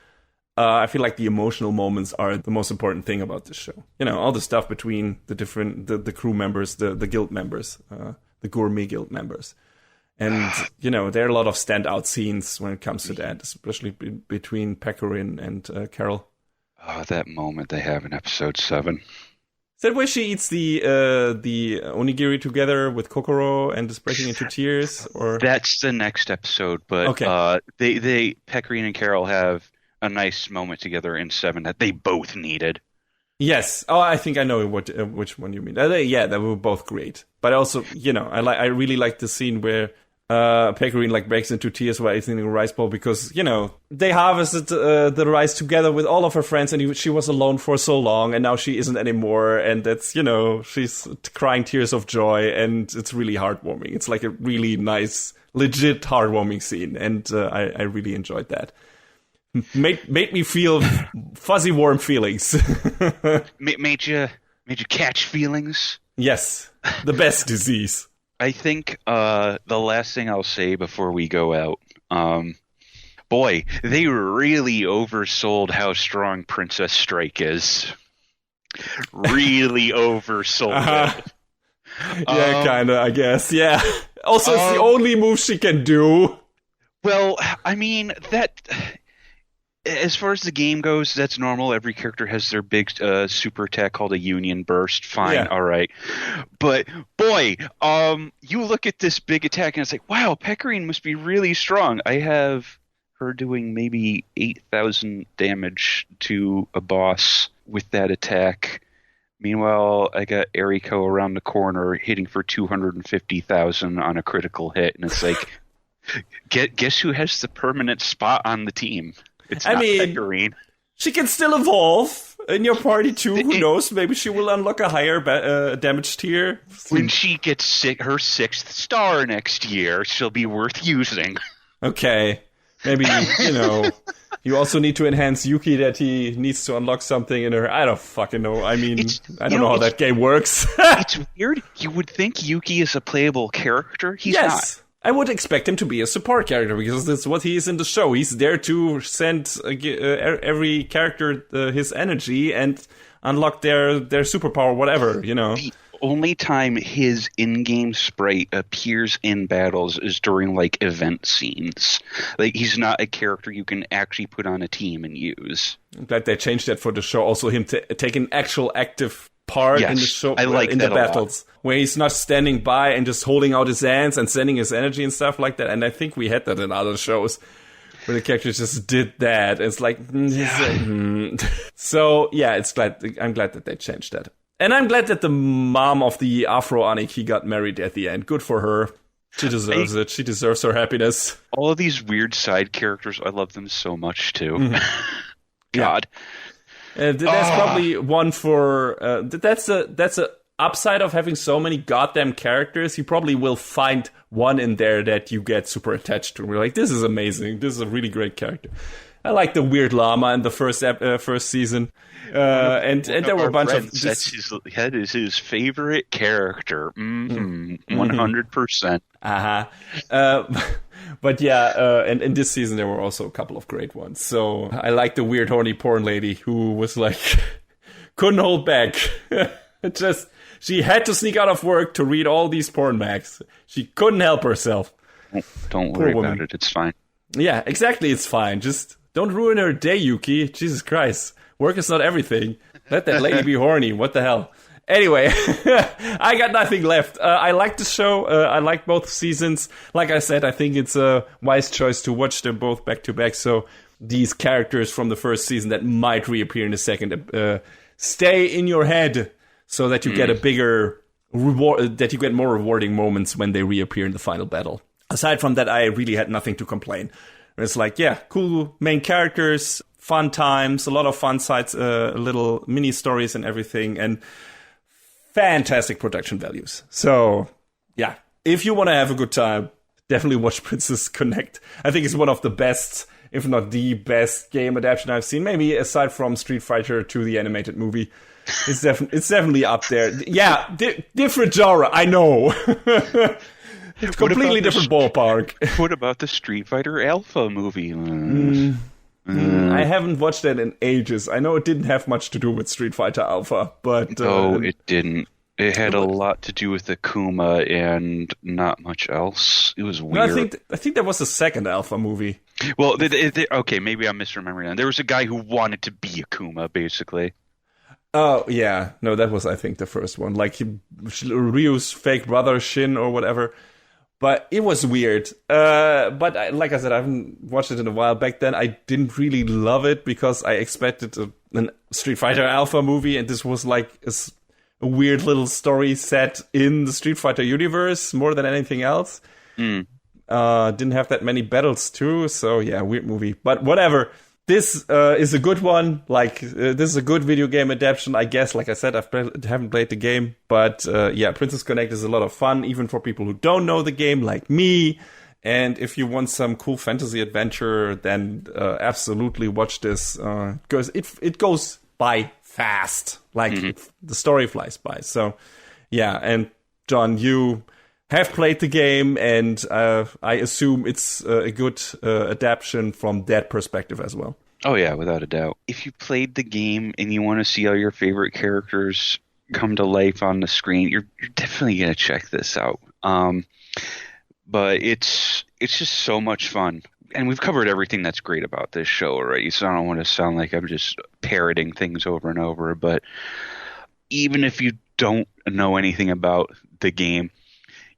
I feel like the emotional moments are the most important thing about this show. All the stuff between the different, the crew members, the guild members, the gourmet guild members. And, there are a lot of standout scenes when it comes to that, especially between Pecorin and Carol. Oh, that moment they have in episode 7. Is that where she eats the onigiri together with Kokoro and is breaking into tears? Or that's the next episode, but okay. They Pecorin and Carol have a nice moment together in 7 that they both needed. Yes. Oh, I think I know which one you mean. They were both great. But also, I really like the scene where Pecorin breaks into tears while eating a rice bowl because, they harvested the rice together with all of her friends, and she was alone for so long, and now she isn't anymore, and that's, she's crying tears of joy, and it's really heartwarming. It's like a really nice, legit heartwarming scene, and I really enjoyed that. Made me feel fuzzy, warm feelings. made you catch feelings? Yes, the best disease. I think the last thing I'll say before we go out, boy, they really oversold how strong Princess Strike is. Really oversold it. Yeah, kind of, I guess. Yeah. Also, it's the only move she can do. Well, I mean, that... As far as the game goes, that's normal. Every character has their big super attack called a Union Burst. Fine, yeah. All right. But, boy, you look at this big attack and it's like, wow, Pecorin must be really strong. I have her doing maybe 8,000 damage to a boss with that attack. Meanwhile, I got Eriko around the corner hitting for 250,000 on a critical hit. And it's like, guess who has the permanent spot on the team? It's not Pecorin. She can still evolve in your party too. Who knows? Maybe she will unlock a higher damage tier. When she gets her 6th star next year, she'll be worth using. Okay. Maybe, you also need to enhance Yuki that he needs to unlock something in her. I don't fucking know. I mean, I don't know how that game works. It's weird. You would think Yuki is a playable character. He's not. I would expect him to be a support character because that's what he is in the show. He's there to send every character his energy and unlock their superpower, whatever, The only time his in-game sprite appears in battles is during, event scenes. He's not a character you can actually put on a team and use. I'm glad they changed that for the show. Also, him taking actual active part in the show, I like in that the battles, where he's not standing by and just holding out his hands and sending his energy and stuff like that. And I think we had that in other shows where the characters just did that. It's like, So yeah, I'm glad that they changed that, and I'm glad that the mom of the Afro Aniki got married at the end. Good for her. She deserves it. She deserves her happiness. All of these weird side characters, I love them so much too. Mm-hmm. God. Yeah. That's probably one for that's a upside of having so many goddamn characters. You probably will find one in there that you get super attached to. We're like, this is amazing. This is a really great character. I like the weird llama in the first season, and there were a bunch of. That is his favorite character. 100%. But yeah, and in this season there were also a couple of great ones. So I like the weird horny porn lady who was couldn't hold back. She had to sneak out of work to read all these porn mags. She couldn't help herself. Don't worry about it. It's fine. Yeah, exactly. It's fine. Just don't ruin her day, Yuki. Jesus Christ. Work is not everything. Let that lady be horny. What the hell? Anyway, I got nothing left. I like the show. I like both seasons. Like I said, I think it's a wise choice to watch them both back to back. So these characters from the first season that might reappear in the second stay in your head so that you get a bigger reward, that you get more rewarding moments when they reappear in the final battle. Aside from that, I really had nothing to complain. It's like, yeah, cool main characters, fun times, a lot of fun sides, little mini stories and everything, and fantastic production values. So yeah, if you want to have a good time, definitely watch Princess Connect. I think it's one of the best, if not the best game adaptation I've seen. Maybe aside from Street Fighter 2, the animated movie. It's definitely up there. Yeah, different genre, I know. Completely different ballpark. What about the Street Fighter Alpha movie? I haven't watched that in ages. I know it didn't have much to do with Street Fighter Alpha, but... No, it didn't. It had a lot to do with Akuma and not much else. It was weird. No, I think there was a second Alpha movie. Well, okay, maybe I'm misremembering that. There was a guy who wanted to be Akuma, basically. Oh, yeah. No, that was, I think, the first one. Like, Ryu's fake brother, Shin, or whatever. But it was weird. But like I said, I haven't watched it in a while. Back then, I didn't really love it because I expected a Street Fighter Alpha movie, and this was like a weird little story set in the Street Fighter universe more than anything else. Didn't have that many battles too, so yeah, weird movie. But whatever. This is a good one. Like, this is a good video game adaptation, I guess. Like I said, haven't played the game. But yeah, Princess Connect is a lot of fun, even for people who don't know the game, like me. And if you want some cool fantasy adventure, then absolutely watch this. Because it goes by fast. Like, the story flies by. So, yeah. And, John, you have played the game, and I assume it's a good adaptation from that perspective as well. Oh, yeah, without a doubt. If you played the game and you want to see all your favorite characters come to life on the screen, you're definitely going to check this out. But it's just so much fun. And we've covered everything that's great about this show already, so I don't want to sound like I'm just parroting things over and over. But even if you don't know anything about the game,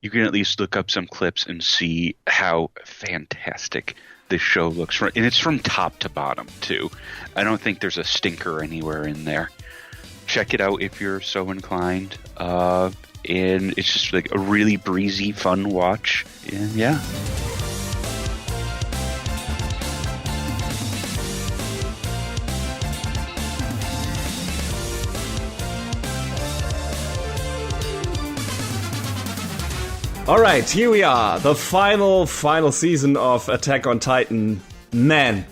you can at least look up some clips and see how fantastic this show looks. And it's from top to bottom, too. I don't think there's a stinker anywhere in there. Check it out if you're so inclined. And it's just like a really breezy, fun watch. And yeah. All right, here we are, the final season of Attack on Titan. Man,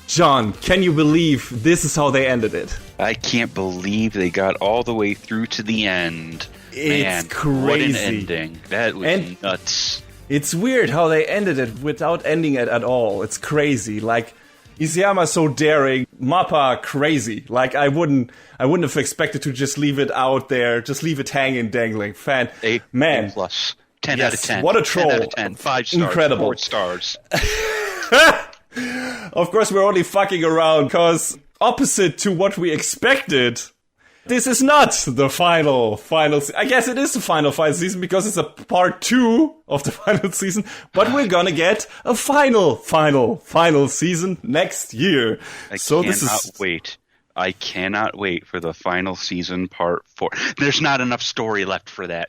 John, can you believe this is how they ended it? I can't believe they got all the way through to the end. It's crazy. What an ending. That was nuts. It's weird how they ended it without ending it at all. It's crazy. Like, Isayama so daring, Mappa crazy. Like, I wouldn't have expected to just leave it out there, just leave it hanging, dangling. A plus. 10 out of 10. What a troll. 10 out of 10. 5 stars. Incredible. 4 stars. Of course, we're only fucking around because opposite to what we expected, this is not the final I guess it is the final season because it's a part 2 of the final season, but we're gonna get a final season next year. I cannot wait for the final season part 4. There's not enough story left for that.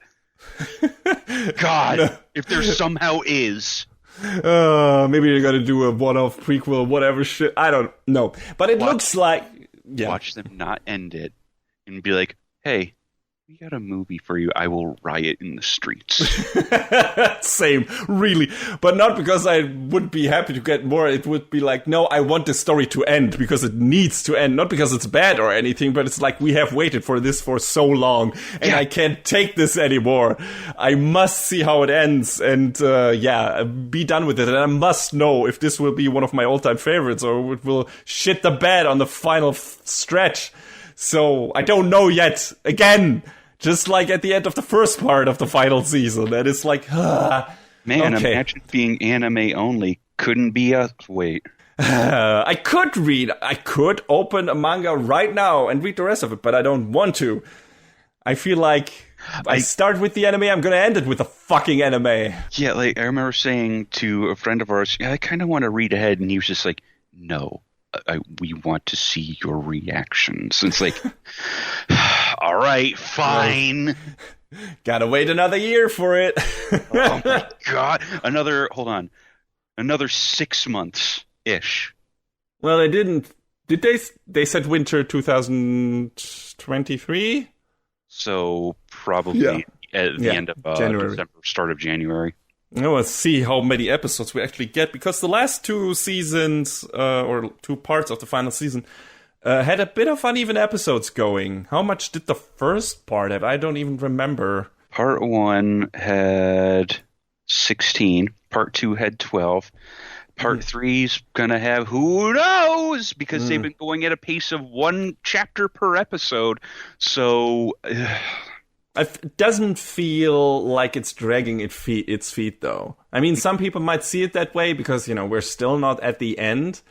God, no. If there somehow is. Maybe you're gonna do a one-off prequel, whatever shit. I don't know. But it looks like... Yeah. Watch them not end it and be like, hey, we got a movie for you. I will riot in the streets. Same, really. But not because I would be happy to get more. It would be like, no, I want this story to end because it needs to end. Not because it's bad or anything, but it's like we have waited for this for so long and I can't take this anymore. I must see how it ends and, be done with it. And I must know if this will be one of my all-time favorites or it will shit the bed on the final stretch. So, I don't know yet. Again, just like at the end of the first part of the final season. And it's like, Man, okay. Imagine being anime only. Couldn't be us. Wait. I could open a manga right now and read the rest of it, but I don't want to. I feel like I start with the anime, I'm going to end it with the fucking anime. Yeah, like I remember saying to a friend of ours, I kind of want to read ahead. And he was just like, no. We want to see your reactions. And it's like, all right, fine. Gotta wait another year for it. Oh my God. Another 6 months-ish. Well, they didn't. Did they? They said winter 2023? So probably at the end of December, start of January. Now let's see how many episodes we actually get, because the last two seasons, or two parts of the final season, had a bit of uneven episodes going. How much did the first part have? I don't even remember. Part 1 had 16. Part 2 had 12. Part 3's gonna have, who knows, because they've been going at a pace of 1 chapter per episode. So it doesn't feel like it's dragging its feet, though. I mean, some people might see it that way because, we're still not at the end.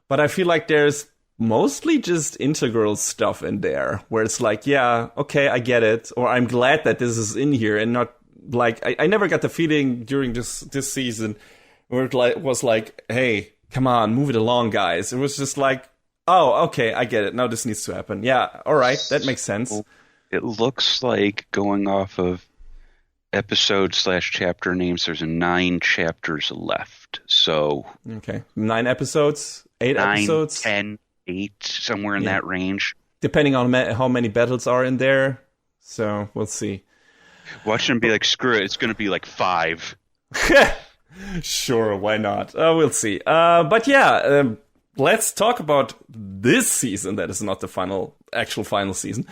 But I feel like there's mostly just integral stuff in there where it's like, yeah, okay, I get it. Or I'm glad that this is in here, and not like, I never got the feeling during this season where it was like, hey, come on, move it along, guys. It was just like, oh, okay, I get it. Now this needs to happen. Yeah, all right, that makes sense. It looks like, going off of episode/chapter names, there's 9 chapters left. So okay, 9 episodes, 8 episodes, 10, 8, somewhere in that range, depending on how many battles are in there. So we'll see. Watch them be like, screw it, it's going to be like 5. Sure, why not? We'll see. But yeah, let's talk about this season. That is not the actual final season.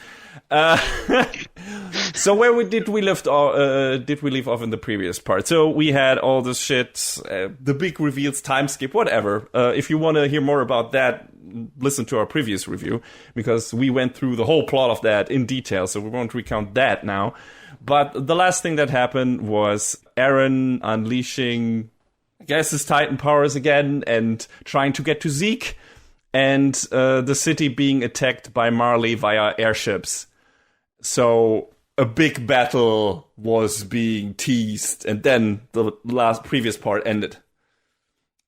So where did we leave off in the previous part? So we had all this shit, the big reveals, time skip, whatever. If you want to hear more about that, listen to our previous review, because we went through the whole plot of that in detail, so we won't recount that now. But the last thing that happened was Eren unleashing, I guess, his Titan powers again and trying to get to Zeke, and the city being attacked by Marley via airships. So a big battle was being teased, and then the previous part ended.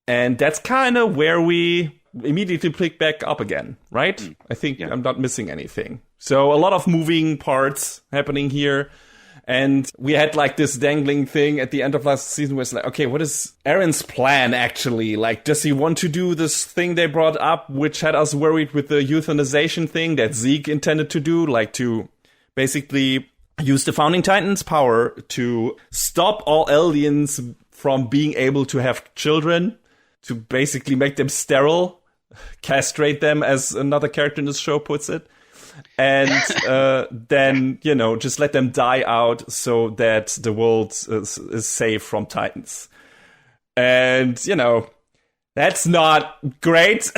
And that's kind of where we immediately pick back up again, right? I think I'm not missing anything. So a lot of moving parts happening here. And we had like this dangling thing at the end of last season where it's like, okay, what is Eren's plan actually? Like, does he want to do this thing they brought up, which had us worried with the euthanization thing that Zeke intended to do? Like, to basically use the Founding Titan's power to stop all aliens from being able to have children, to basically make them sterile, castrate them, as another character in this show puts it. And then, just let them die out so that the world is safe from Titans. And, that's not great.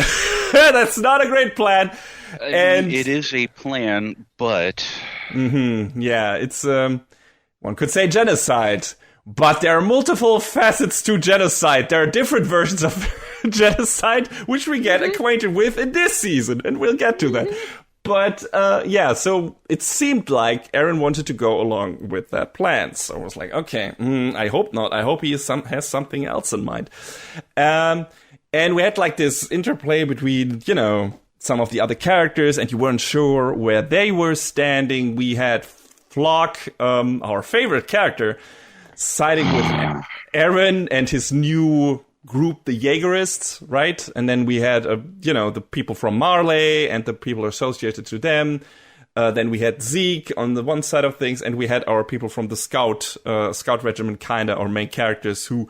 That's not a great plan. And it is a plan, but... yeah, it's, one could say genocide. But there are multiple facets to genocide. There are different versions of genocide, which we get acquainted with in this season. And we'll get to that. But, so it seemed like Eren wanted to go along with that plan. So I was like, okay, I hope not. I hope he has something else in mind. And we had like this interplay between, some of the other characters, and you weren't sure where they were standing. We had Flock, our favorite character, siding with Eren and his new group, the Jaegerists, right? And then we had, the people from Marley and the people associated to them. Then we had Zeke on the one side of things, and we had our people from the Scout Regiment, kinda, our main characters, who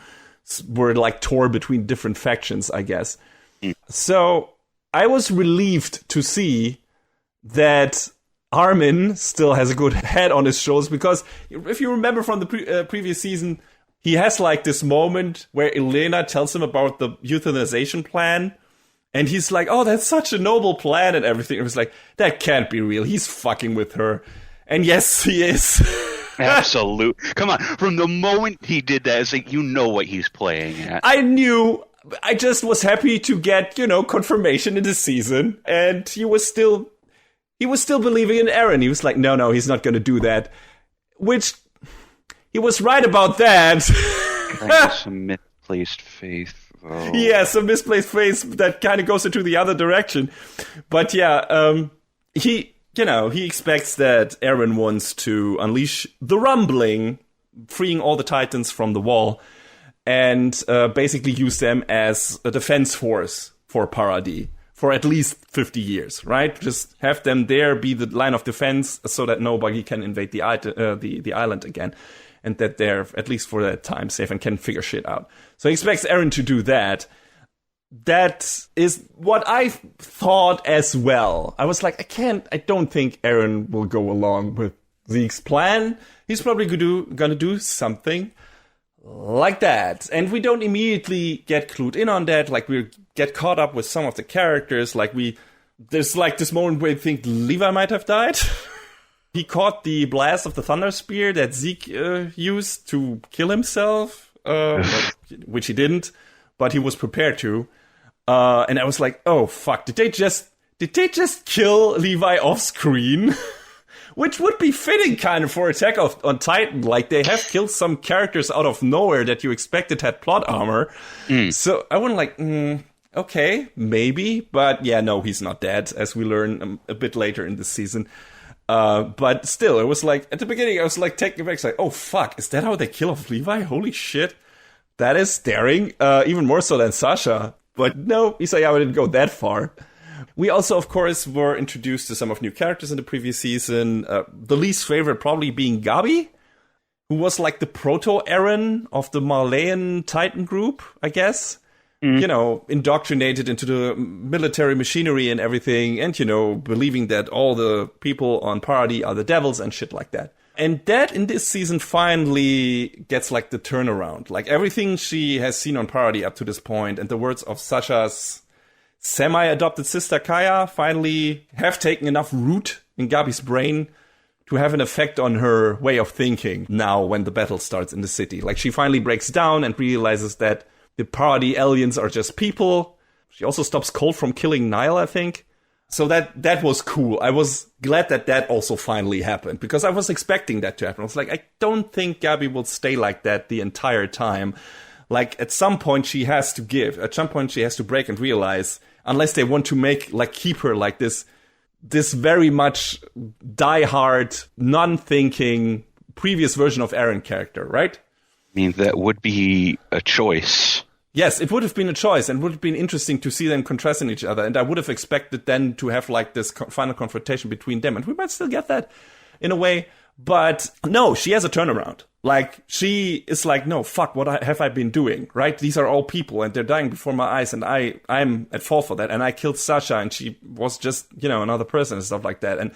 were like torn between different factions, I guess. So I was relieved to see that Armin still has a good head on his shoulders, because if you remember from the previous season, he has like this moment where Elena tells him about the euthanization plan, and he's like, oh, that's such a noble plan and everything. It was like, that can't be real. He's fucking with her. And yes, he is. Absolute. Come on. From the moment he did that, it's like, what he's playing at. I knew. I just was happy to get, confirmation in this season. And he was still believing in Eren. He was like, no, he's not going to do that. Which... he was right about that. Some misplaced faith, though. Yeah, some misplaced faith that kind of goes into the other direction. But yeah, he expects that Eren wants to unleash the rumbling, freeing all the Titans from the wall, and basically use them as a defense force for Paradis, for at least 50 years, right? Just have them there, be the line of defense so that nobody can invade the island again. And that they're, at least for that time, safe and can figure shit out. So he expects Eren to do that. That is what I thought as well. I was like, I don't think Eren will go along with Zeke's plan. He's probably gonna do something like that. And we don't immediately get clued in on that. Like, we get caught up with some of the characters. Like, there's like this moment where I think Levi might have died. He caught the blast of the Thunder Spear that Zeke used to kill himself, which he didn't, but he was prepared to. And I was like, oh fuck, did they just kill Levi off screen? Which would be fitting kind of for Attack on Titan. Like, they have killed some characters out of nowhere that you expected had plot armor. So I wasn't like, okay, maybe. But yeah, no, he's not dead, as we learn a bit later in this season. But still, it was like, at the beginning, I was like taking it back. It's like, oh fuck, is that how they kill off Levi? Holy shit. That is daring, even more so than Sasha. But no, Isayama didn't go that far. We also, of course, were introduced to some of new characters in the previous season. The least favorite probably being Gabi, who was like the proto-Eren of the Marleyan Titan group, I guess. You know, indoctrinated into the military machinery and everything, and, you know, believing that all the people on Paradis are the devils and shit like that. And that, in this season, finally gets, like, the turnaround. Like, everything she has seen on Paradis up to this point, and the words of Sasha's semi-adopted sister Kaya finally have taken enough root in Gabi's brain to have an effect on her way of thinking now when the battle starts in the city. Like, she finally breaks down and realizes that the Paradis aliens are just people. She also stops Cold from killing Nile, I think. So that was cool. I was glad that also finally happened, because I was expecting that to happen. I was like, I don't think Gabi will stay like that the entire time. Like, at some point she has to give. At some point she has to break and realize, unless they want to keep her like this very much diehard, non-thinking previous version of Eren character, right? I mean, that would be a choice. Yes, it would have been a choice, and would have been interesting to see them contrasting each other. And I would have expected then to have like this final confrontation between them, and we might still get that in a way. But no, she has a turnaround. Like, she is like, no, fuck, what have I been doing? Right? These are all people, and they're dying before my eyes, and I'm at fault for that. And I killed Sasha, and she was just, you know, another person and stuff like that. And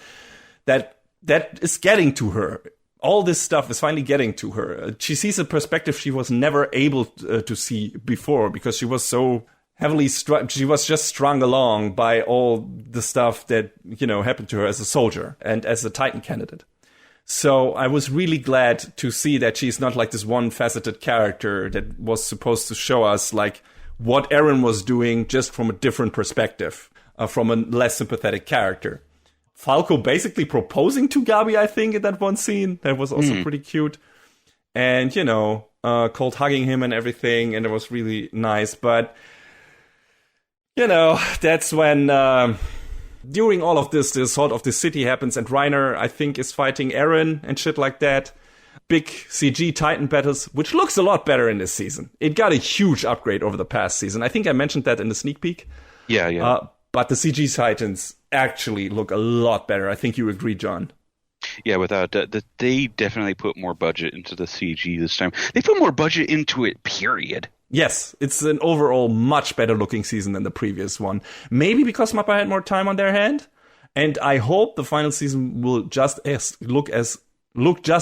that is getting to her. All this stuff is finally getting to her. She sees a perspective she was never able to see before, because she was so heavily she was just strung along by all the stuff that, you know, happened to her as a soldier and as a Titan candidate. So I was really glad to see that she's not like this one-faceted character that was supposed to show us like what Eren was doing just from a different perspective, from a less sympathetic character. Falco basically proposing to Gabi, I think, in that one scene. That was also pretty cute. And, you know, Colt hugging him and everything, and it was really nice. But, you know, that's when, during all of this, the assault of the city happens, and Reiner, I think, is fighting Eren and shit like that. Big CG Titan battles, which looks a lot better in this season. It got a huge upgrade over the past season. I think I mentioned that in the sneak peek. Yeah. But the CG Titans actually look a lot better. I think you agree, John. Yeah, without that, they definitely put more budget into the CG this time. They put more budget into it, period. Yes, it's an overall much better looking season than the previous one. Maybe because Mappa had more time on their hand, and I hope the final season will look just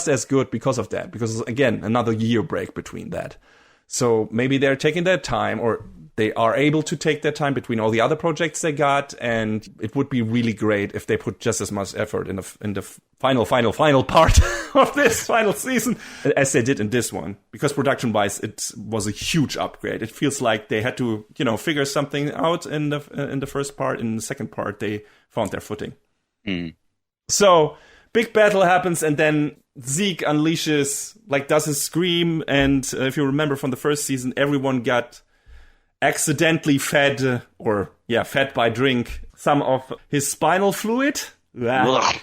as good because of that. Because again, another year break between that. So maybe they're taking their time, or they are able to take their time between all the other projects they got, and it would be really great if they put just as much effort in the final part of this final season as they did in this one. Because production-wise, it was a huge upgrade. It feels like they had to, you know, figure something out in the first part. In the second part, they found their footing. So, big battle happens, and then Zeke unleashes, does his scream, and if you remember from the first season, everyone got accidentally fed by drink some of his spinal fluid. Ugh.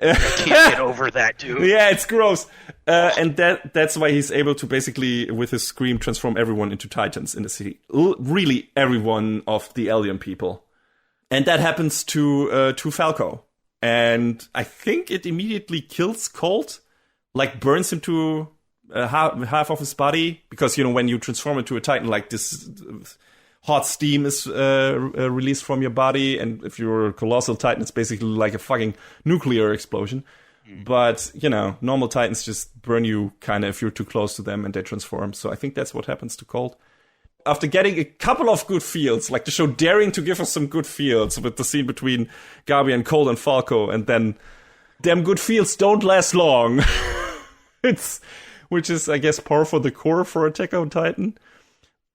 I can't get over that, dude. Yeah, it's gross. And that's why he's able to basically, with his scream, transform everyone into Titans in the city. Really everyone of the alien people. And that happens to Falco. And I think it immediately kills Colt, like burns him to half of his body. Because, when you transform into a Titan, like this hot steam is released from your body. And if you're a colossal Titan, it's basically like a fucking nuclear explosion. But, normal Titans just burn you kind of if you're too close to them and they transform. So I think that's what happens to Colt. After getting a couple of good feels, like the show daring to give us some good feels with the scene between Gabi and Colt and Falco, and then them good feels don't last long. Which is, I guess, par for the core for Attack on Titan.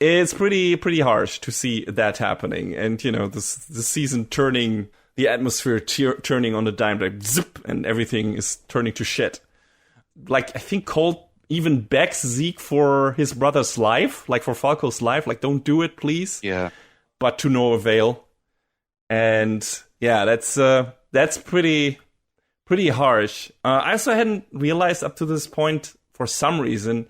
It's pretty harsh to see that happening. And, the season turning, the atmosphere turning on a dime, like zip, and everything is turning to shit. Like, I think Colt even begs Zeke for his brother's life, like for Falco's life, like, don't do it, please. Yeah. But to no avail. And yeah, that's pretty harsh. I also hadn't realized up to this point, for some reason,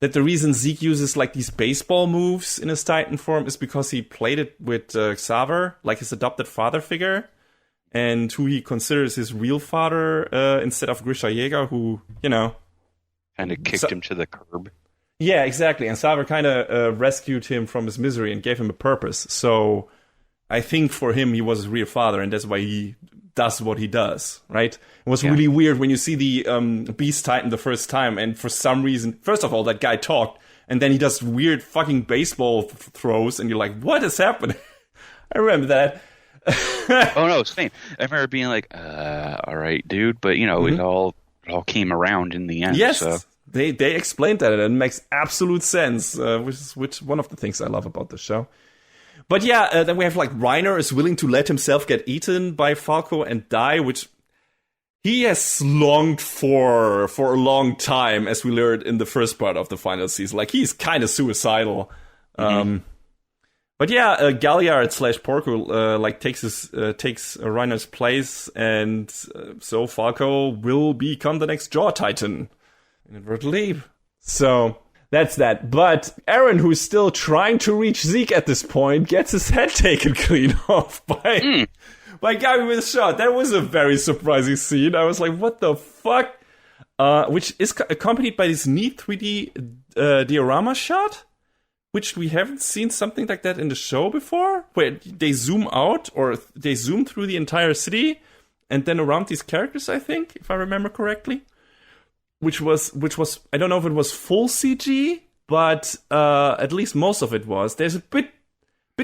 that the reason Zeke uses like these baseball moves in his Titan form is because he played it with Xaver, like his adopted father figure, and who he considers his real father instead of Grisha Yeager, who, kind of kicked him to the curb. Yeah, exactly. And Xaver kind of rescued him from his misery and gave him a purpose. So I think for him, he was his real father, and that's why he does what he does, right? It was really weird when you see the Beast Titan the first time, and for some reason, first of all, that guy talked, and then he does weird fucking baseball throws, and you're like, what is happening? I remember that. Oh, no, same. I remember being like, all right, dude, but, it all came around in the end. Yes, so. They explained that, and it makes absolute sense, which is one of the things I love about the show. But yeah, then we have like Reiner is willing to let himself get eaten by Falco and die, which he has longed for a long time, as we learned in the first part of the final season. Like, he's kind of suicidal. But yeah, Galliard / Porco takes Reiner's place, and so Falco will become the next Jaw Titan, inadvertently. So that's that. But Eren, who's still trying to reach Zeke at this point, gets his head taken clean off by Gabi with a shot. That was a very surprising scene. I was like, what the fuck? Which is accompanied by this neat 3D diorama shot, which we haven't seen something like that in the show before, where they zoom out, or they zoom through the entire city, and then around these characters, I think, if I remember correctly. Which was I don't know if it was full CG, but at least most of it was. There's a bit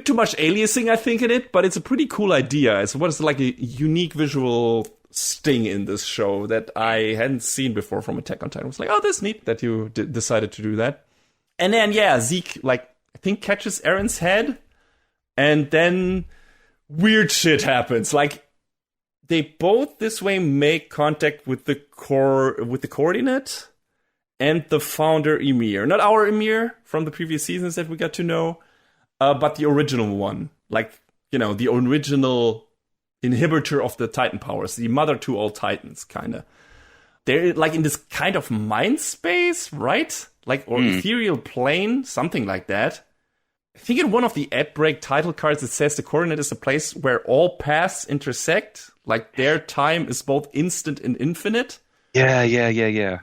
too much aliasing, I think, in it, but it's a pretty cool idea. It's what is like a unique visual sting in this show that I hadn't seen before from Attack on Titan. I was like, oh, that's neat that you decided to do that. And then, yeah, Zeke, I think catches Eren's head, and then weird shit happens. They both this way make contact with the coordinate and the founder Ymir. Not our Ymir from the previous seasons that we got to know, but the original one. The original inhibitor of the Titan powers, the mother to all Titans, kind of. They're in this kind of mind space, right? Or ethereal plane, something like that. I think in one of the ad break title cards, it says the coordinate is a place where all paths intersect. Their time is both instant and infinite. Yeah.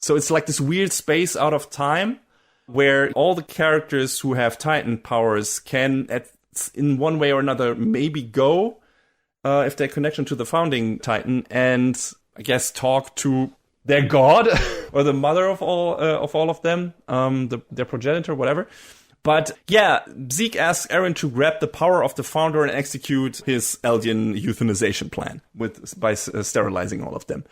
So it's like this weird space out of time where all the characters who have Titan powers can, in one way or another, maybe go if they're connection to the founding Titan, and I guess talk to their god or the mother of all of them, their progenitor, whatever. But yeah, Zeke asks Eren to grab the power of the founder and execute his Eldian euthanization plan by sterilizing all of them.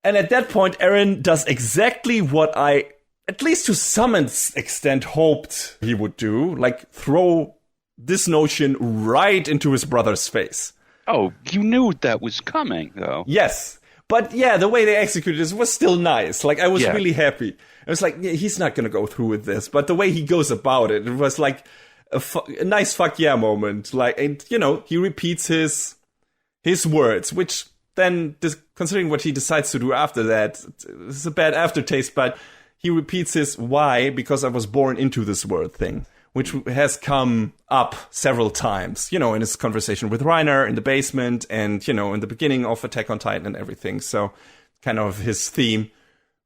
And at that point, Eren does exactly what I, at least to some extent, hoped he would do, throw this notion right into his brother's face. Oh, you knew that was coming, though. Yes. But yeah, the way they executed this was still nice. I was really happy. I was like, yeah, he's not going to go through with this. But the way he goes about it, it was a nice fuck yeah moment. And, he repeats his words, which then, considering what he decides to do after that, it's a bad aftertaste. But he repeats his why, because I was born into this world thing, which has come up several times, in his conversation with Reiner in the basement and, in the beginning of Attack on Titan and everything. So kind of his theme.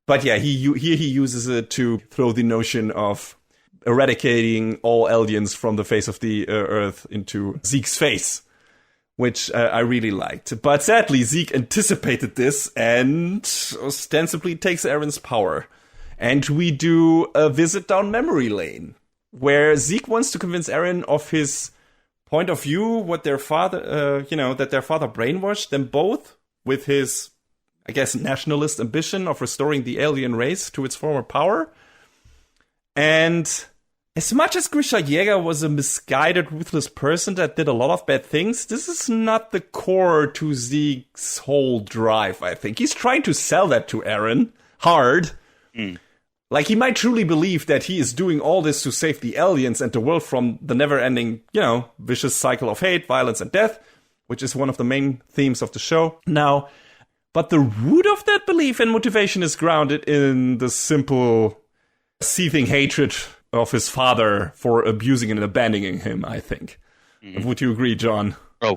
But yeah, he uses it to throw the notion of eradicating all aliens from the face of the Earth into Zeke's face, which I really liked. But sadly, Zeke anticipated this and ostensibly takes Eren's power. And we do a visit down memory lane, where Zeke wants to convince Eren of his point of view, what their father, that their father brainwashed them both with his, I guess, nationalist ambition of restoring the alien race to its former power. And as much as Grisha Jäger was a misguided, ruthless person that did a lot of bad things, this is not the core to Zeke's whole drive, I think. He's trying to sell that to Eren hard. Like, he might truly believe that he is doing all this to save the aliens and the world from the never-ending, vicious cycle of hate, violence, and death, which is one of the main themes of the show now. But the root of that belief and motivation is grounded in the simple, seething hatred of his father for abusing and abandoning him, I think. Would you agree, John? Oh,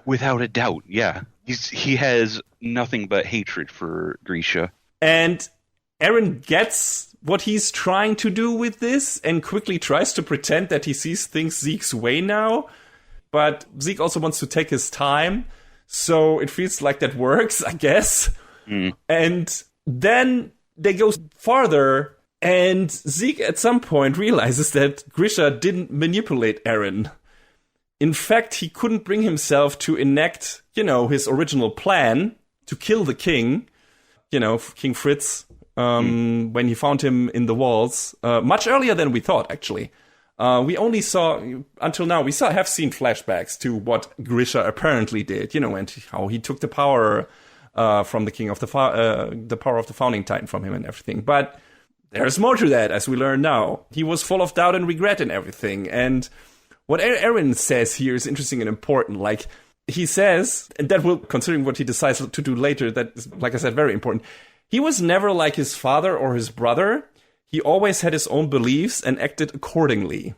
without a doubt, yeah. He has nothing but hatred for Grisha. And Eren gets what he's trying to do with this and quickly tries to pretend that he sees things Zeke's way now. But Zeke also wants to take his time, so it feels like that works, I guess. And then they go farther, and Zeke at some point realizes that Grisha didn't manipulate Eren. In fact, he couldn't bring himself to enact, his original plan to kill the king, King Fritz, when he found him in the walls, much earlier than we thought, actually. We only saw, until now, have seen flashbacks to what Grisha apparently did, and how he took the power from the king of the power of the founding titan from him and everything. But there's more to that, as we learn now. He was full of doubt and regret and everything. And what Eren says here is interesting and important. Like, he says, and that will, considering what he decides to do later, that is, like I said, very important. He was never like his father or his brother. He always had his own beliefs and acted accordingly.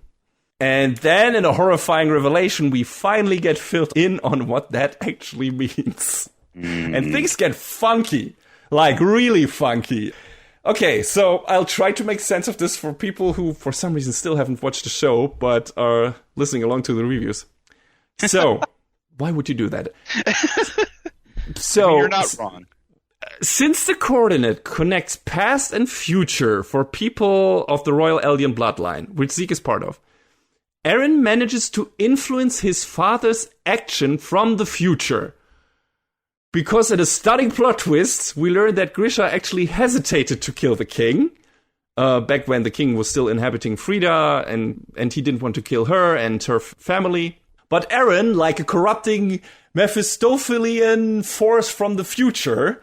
And then, in a horrifying revelation, we finally get filled in on what that actually means. And things get funky. Like, really funky. Okay, so I'll try to make sense of this for people who, for some reason, still haven't watched the show, but are listening along to the reviews. So, why would you do that? So, you're not wrong. Since the coordinate connects past and future for people of the royal alien bloodline, which Zeke is part of, Eren manages to influence his father's action from the future. Because at a stunning plot twist, we learn that Grisha actually hesitated to kill the king, back when the king was still inhabiting Frida, and he didn't want to kill her and her family. But Eren, like a corrupting Mephistophelian force from the future,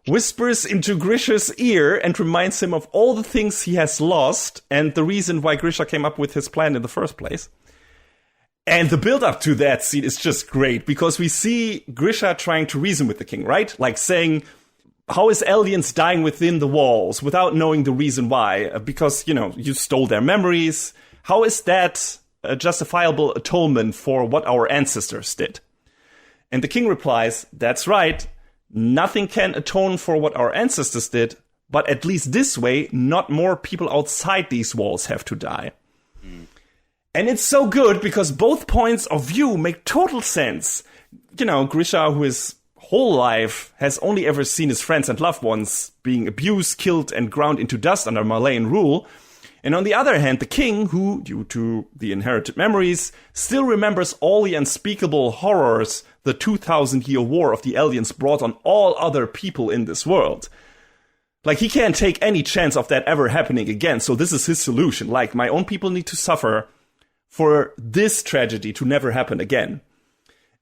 whispers into Grisha's ear and reminds him of all the things he has lost and the reason why Grisha came up with his plan in the first place. And the build-up to that scene is just great, because we see Grisha trying to reason with the king, right? Like saying, how is aliens dying within the walls without knowing the reason why? Because, you stole their memories. How is that a justifiable atonement for what our ancestors did? And the king replies, that's right. Nothing can atone for what our ancestors did, but at least this way, not more people outside these walls have to die. And it's so good because both points of view make total sense. Grisha, who his whole life has only ever seen his friends and loved ones being abused, killed, and ground into dust under Malayan rule. And on the other hand, the king, who, due to the inherited memories, still remembers all the unspeakable horrors the 2,000-year war of the aliens brought on all other people in this world. Like, he can't take any chance of that ever happening again, so this is his solution. Like, my own people need to suffer for this tragedy to never happen again.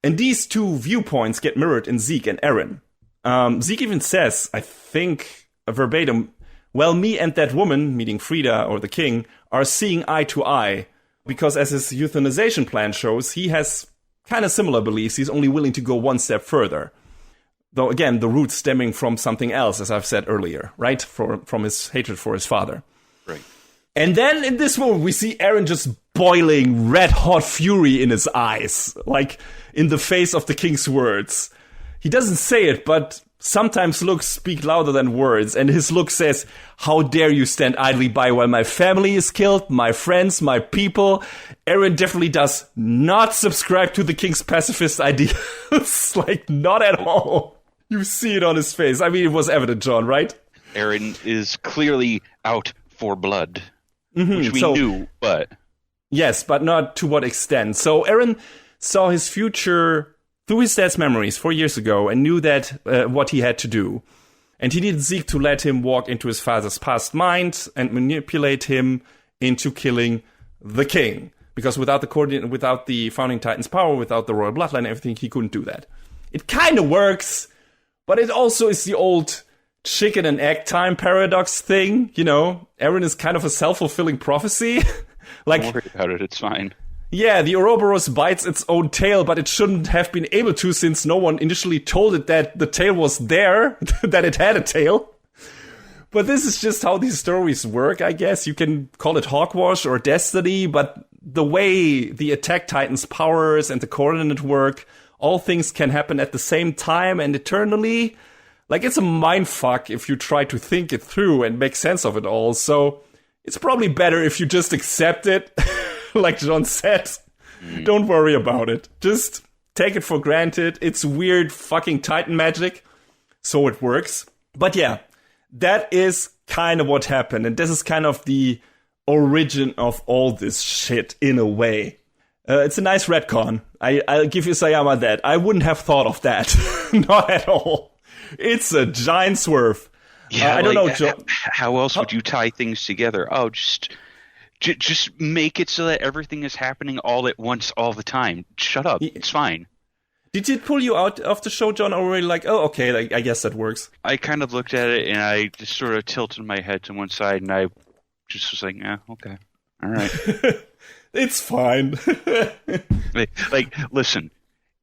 And these two viewpoints get mirrored in Zeke and Eren. Zeke even says, I think verbatim, well, me and that woman, meaning Frida or the king, are seeing eye to eye. Because as his euthanization plan shows, he has kind of similar beliefs. He's only willing to go one step further. Though, again, the roots stemming from something else, as I've said earlier, right? From his hatred for his father. Right. And then in this moment, we see Eren just boiling, red-hot fury in his eyes, like in the face of the king's words. He doesn't say it, but sometimes looks speak louder than words, and his look says, "How dare you stand idly by while my family is killed, my friends, my people?" Aaron definitely does not subscribe to the king's pacifist ideas, like, not at all. You see it on his face. I mean, it was evident, John, right? Aaron is clearly out for blood, which we knew, but... Yes, but not to what extent. So Aaron saw his future through his dad's memories 4 years ago and knew that what he had to do. And he needed Zeke to let him walk into his father's past mind and manipulate him into killing the king. Because without the founding Titan's power, without the royal bloodline and everything, he couldn't do that. It kind of works, but it also is the old chicken and egg time paradox thing. You know, Aaron is kind of a self-fulfilling prophecy. Like, don't worry about it, it's fine. Yeah, the Ouroboros bites its own tail, but it shouldn't have been able to since no one initially told it that the tail was there, that it had a tail. But this is just how these stories work, I guess. You can call it hogwash or destiny, but the way the Attack Titan's powers and the coordinate work, all things can happen at the same time and eternally. Like, it's a mindfuck if you try to think it through and make sense of it all. So it's probably better if you just accept it. Like John said, don't worry about it. Just take it for granted. It's weird fucking Titan magic, so it works. But yeah, that is kind of what happened. And this is kind of the origin of all this shit, in a way. It's a nice retcon. I'll give you Sayama that. I wouldn't have thought of that. Not at all. It's a giant swerve. Yeah, I don't know, John. How else would you tie things together? Oh, just make it so that everything is happening all at once, all the time. Shut up. It's fine. Did it pull you out of the show, John, or were you like, oh, okay, like, I guess that works? I kind of looked at it, and I just sort of tilted my head to one side, and I just was like, yeah, okay. All right. It's fine. like, listen,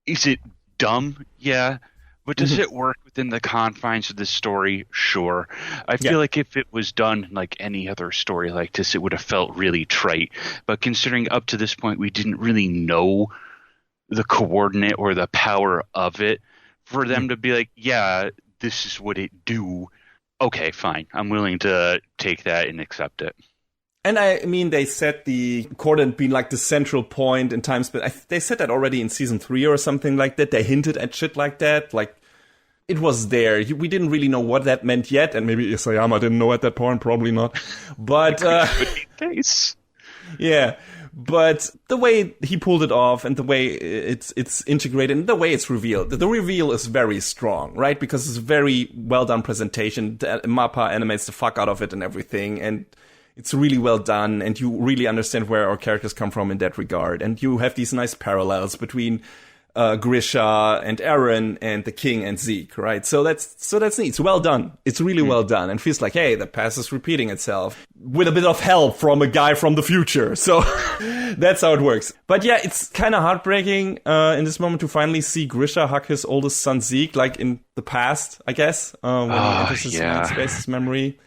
is it dumb? Yeah. But does it work within the confines of this story? Sure. I feel like if it was done like any other story like this, it would have felt really trite. But considering up to this point we didn't really know the coordinate or the power of it, for them to be like, yeah, this is what it do. Okay, fine. I'm willing to take that and accept it. And I mean, they said the coordinate being like the central point in time span. They said that already in season 3 or something like that. They hinted at shit like that. Like, it was there. We didn't really know what that meant yet. And maybe Isayama didn't know at that point. Probably not. But, yeah. But the way he pulled it off and the way it's integrated and the way it's revealed. The reveal is very strong, right? Because it's a very well done presentation. MAPPA animates the fuck out of it and everything. And it's really well done, and you really understand where our characters come from in that regard. And you have these nice parallels between Grisha and Aaron and the King and Zeke, right? So that's neat. It's well done. It's really well done, and feels like, hey, the past is repeating itself with a bit of help from a guy from the future. So that's how it works. But yeah, it's kind of heartbreaking in this moment to finally see Grisha hug his oldest son Zeke, like in the past, I guess, when he enters his Space's memory.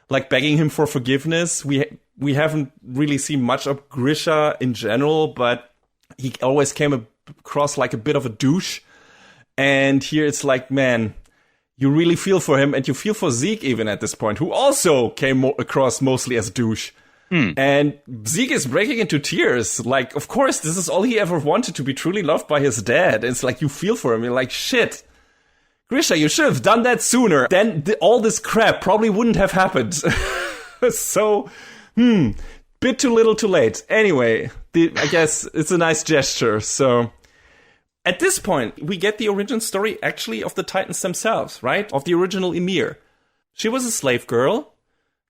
Like begging him for forgiveness. We haven't really seen much of Grisha in general, but he always came across like a bit of a douche. And here it's like, man, you really feel for him, and you feel for Zeke even at this point, who also came across mostly as douche. And Zeke is breaking into tears. Like, of course, this is all he ever wanted, to be truly loved by his dad. It's like you feel for him. You're like, shit. Grisha, you should have done that sooner. Then all this crap probably wouldn't have happened. So, bit too little too late. Anyway, I guess it's a nice gesture. So, at this point, we get the origin story actually of the Titans themselves, right? Of the original Ymir. She was a slave girl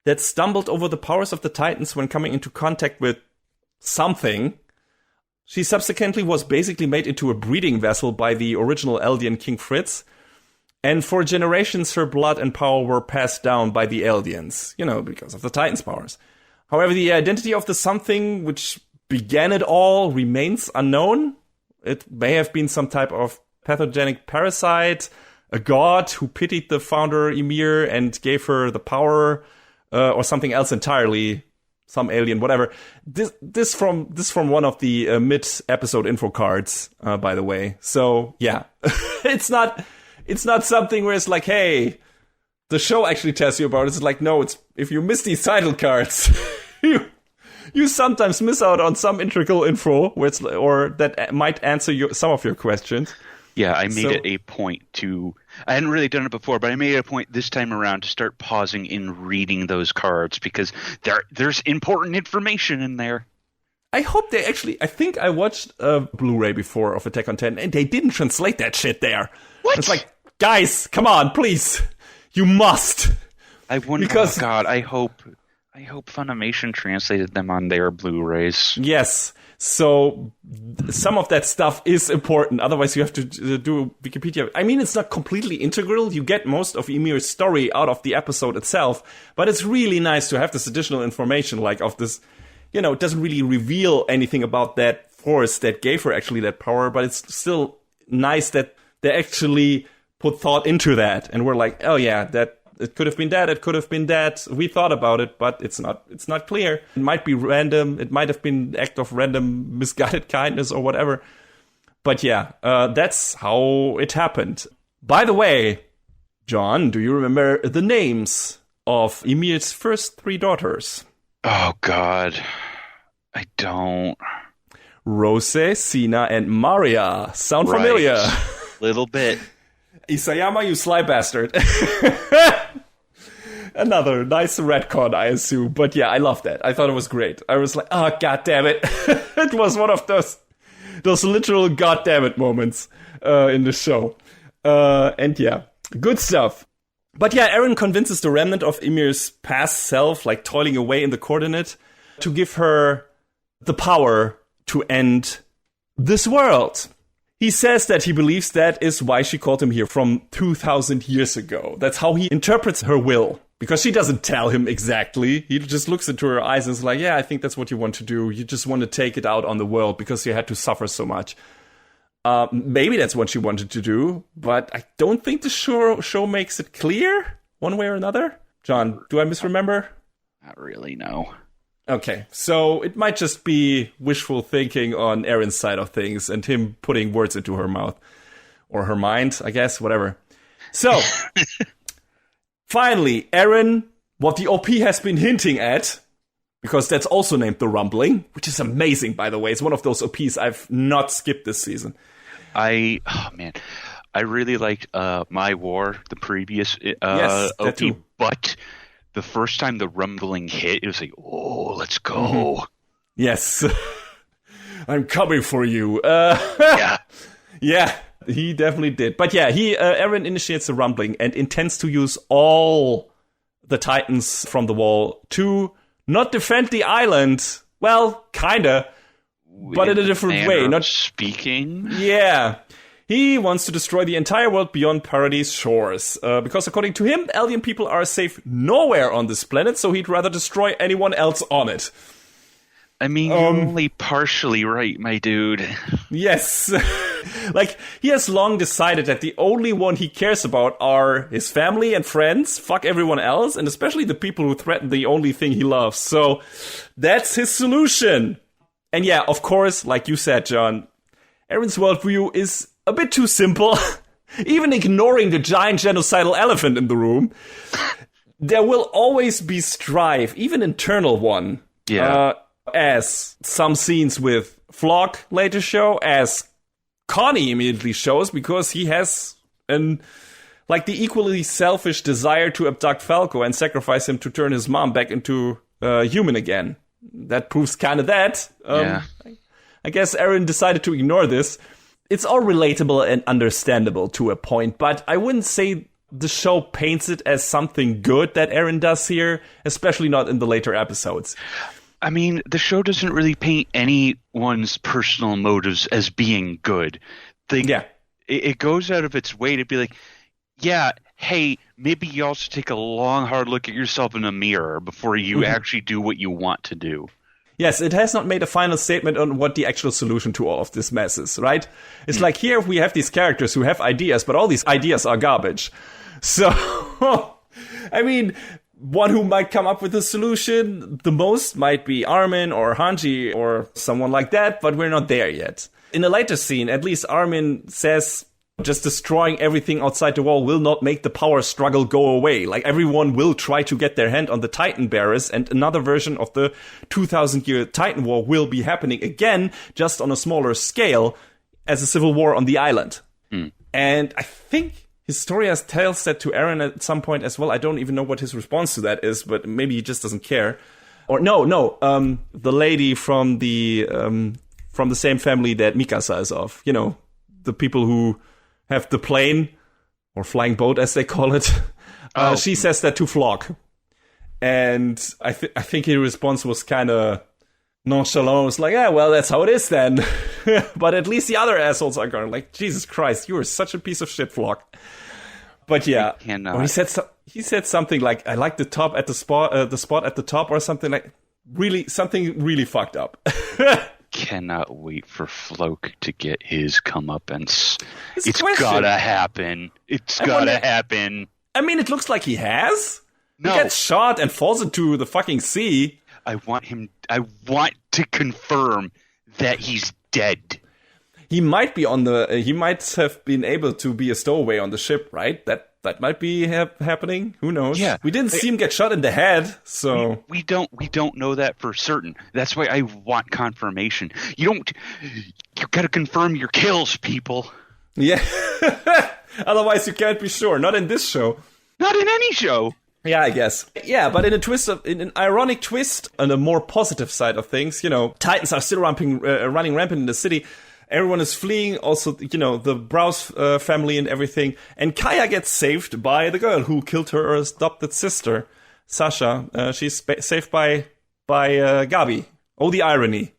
that stumbled over the powers of the Titans when coming into contact with something. She subsequently was basically made into a breeding vessel by the original Eldian King Fritz. And for generations, her blood and power were passed down by the Eldians, because of the Titans' powers. However, the identity of the something which began it all remains unknown. It may have been some type of pathogenic parasite, a god who pitied the founder Ymir and gave her the power, or something else entirely. some alien, whatever. This from one of the mid-episode info cards, by the way. So yeah, it's not something where it's like, hey, the show actually tells you about it. It's like, no, it's if you miss these title cards, you sometimes miss out on some integral info or that might answer some of your questions. Yeah, I made it a point to... I hadn't really done it before, but I made it a point this time around to start pausing and reading those cards because there's important information in there. I hope they actually... I think I watched a Blu-ray before of Attack on Titan, and they didn't translate that shit there. What? It's like, guys, come on, please. You must. I wonder... Because, oh, God, I hope Funimation translated them on their Blu-rays. Yes. So some of that stuff is important. Otherwise, you have to do Wikipedia. I mean, it's not completely integral. You get most of Ymir's story out of the episode itself. But it's really nice to have this additional information, like of this, it doesn't really reveal anything about that force that gave her actually that power. But it's still nice that they actually put thought into that. And we're like, oh yeah, that it could have been that, it could have been that. We thought about it, but it's not clear. It might be random. It might have been an act of random misguided kindness or whatever. But yeah, that's how it happened. By the way, John, do you remember the names of Ymir's first 3 daughters? Oh, God. I don't. Rose, Sina, and Maria. Sound familiar? Little bit. Isayama, you sly bastard. Another nice retcon, I assume. But yeah, I love that. I thought it was great. I was like, oh, god damn it. It was one of those literal god damn it moments in the show. And yeah, good stuff. But yeah, Eren convinces the remnant of Ymir's past self, like toiling away in the coordinate, to give her the power to end this world. He says that he believes that is why she called him here from 2,000 years ago. That's how he interprets her will. Because she doesn't tell him exactly. He just looks into her eyes and is like, yeah, I think that's what you want to do. You just want to take it out on the world because you had to suffer so much. Maybe that's what she wanted to do, but I don't think the show makes it clear one way or another. John, do I misremember? Not really, no. Okay, so it might just be wishful thinking on Eren's side of things and him putting words into her mouth. Or her mind, I guess, whatever. So... Finally, Eren, what the OP has been hinting at, because that's also named The Rumbling, which is amazing, by the way. It's one of those OPs I've not skipped this season. I really liked My War, the previous yes, OP, but the first time The Rumbling hit, it was like, oh, let's go. Mm-hmm. Yes. I'm coming for you. Yeah. Yeah. He definitely did. But yeah, Eren initiates the rumbling and intends to use all the Titans from the wall to not defend the island. Well, kinda, but in a different way. Not speaking. Yeah. He wants to destroy the entire world beyond Paradise shores. Because according to him, alien people are safe nowhere on this planet, so he'd rather destroy anyone else on it. I mean, you're only partially right, my dude. Yes. Like, he has long decided that the only one he cares about are his family and friends, fuck everyone else, and especially the people who threaten the only thing he loves. So, that's his solution. And yeah, of course, like you said, John, Eren's worldview is a bit too simple. Even ignoring the giant genocidal elephant in the room, there will always be strife, even internal one. Yeah. As some scenes with Flock later show, as Connie immediately shows, because he has the equally selfish desire to abduct Falco and sacrifice him to turn his mom back into human again. That proves kind of that. Yeah. I guess Eren decided to ignore this. It's all relatable and understandable to a point, but I wouldn't say the show paints it as something good that Eren does here, especially not in the later episodes. I mean, the show doesn't really paint anyone's personal motives as being good. It goes out of its way to be like, yeah, hey, maybe you also take a long, hard look at yourself in a mirror before you actually do what you want to do. Yes, it has not made a final statement on what the actual solution to all of this mess is, right? It's like here we have these characters who have ideas, but all these ideas are garbage. So, I mean... one who might come up with a solution the most might be Armin or Hanji or someone like that, but we're not there yet. In a later scene, at least Armin says just destroying everything outside the wall will not make the power struggle go away. Like, everyone will try to get their hand on the Titan bearers, and another version of the 2,000-year Titan War will be happening again, just on a smaller scale, as a civil war on the island. And I think Historia tells that to Eren at some point as well. I don't even know what his response to that is, but maybe he just doesn't care. Or the lady from the same family that Mikasa is of. You know, the people who have the plane, or flying boat as they call it. She says that to Flock. And I think his response was kind of nonchalant. It was like, yeah, well, that's how it is then. But at least the other assholes are going like, Jesus Christ, you are such a piece of shit, Flock. But yeah, or he said something like, I like the spot at the top, or something like, something really fucked up. Cannot wait for Floke to get his comeuppance. It's question. Gotta happen. It's gotta happen. I mean, it looks like he has. No. He gets shot and falls into the fucking sea. I want to confirm that he's dead. He might be he might have been able to be a stowaway on the ship, right? That might be happening. Who knows? Yeah. We didn't see him get shot in the head, so we don't know that for certain. That's why I want confirmation. You got to confirm your kills, people. Yeah. Otherwise, you can't be sure. Not in this show. Not in any show. Yeah, I guess. Yeah, but in an ironic twist, on a more positive side of things, you know, Titans are still running rampant in the city. Everyone is fleeing, also, you know, the Browse family and everything. And Kaya gets saved by the girl who killed her adopted sister, Sasha. She's saved by Gabi. Oh, the irony.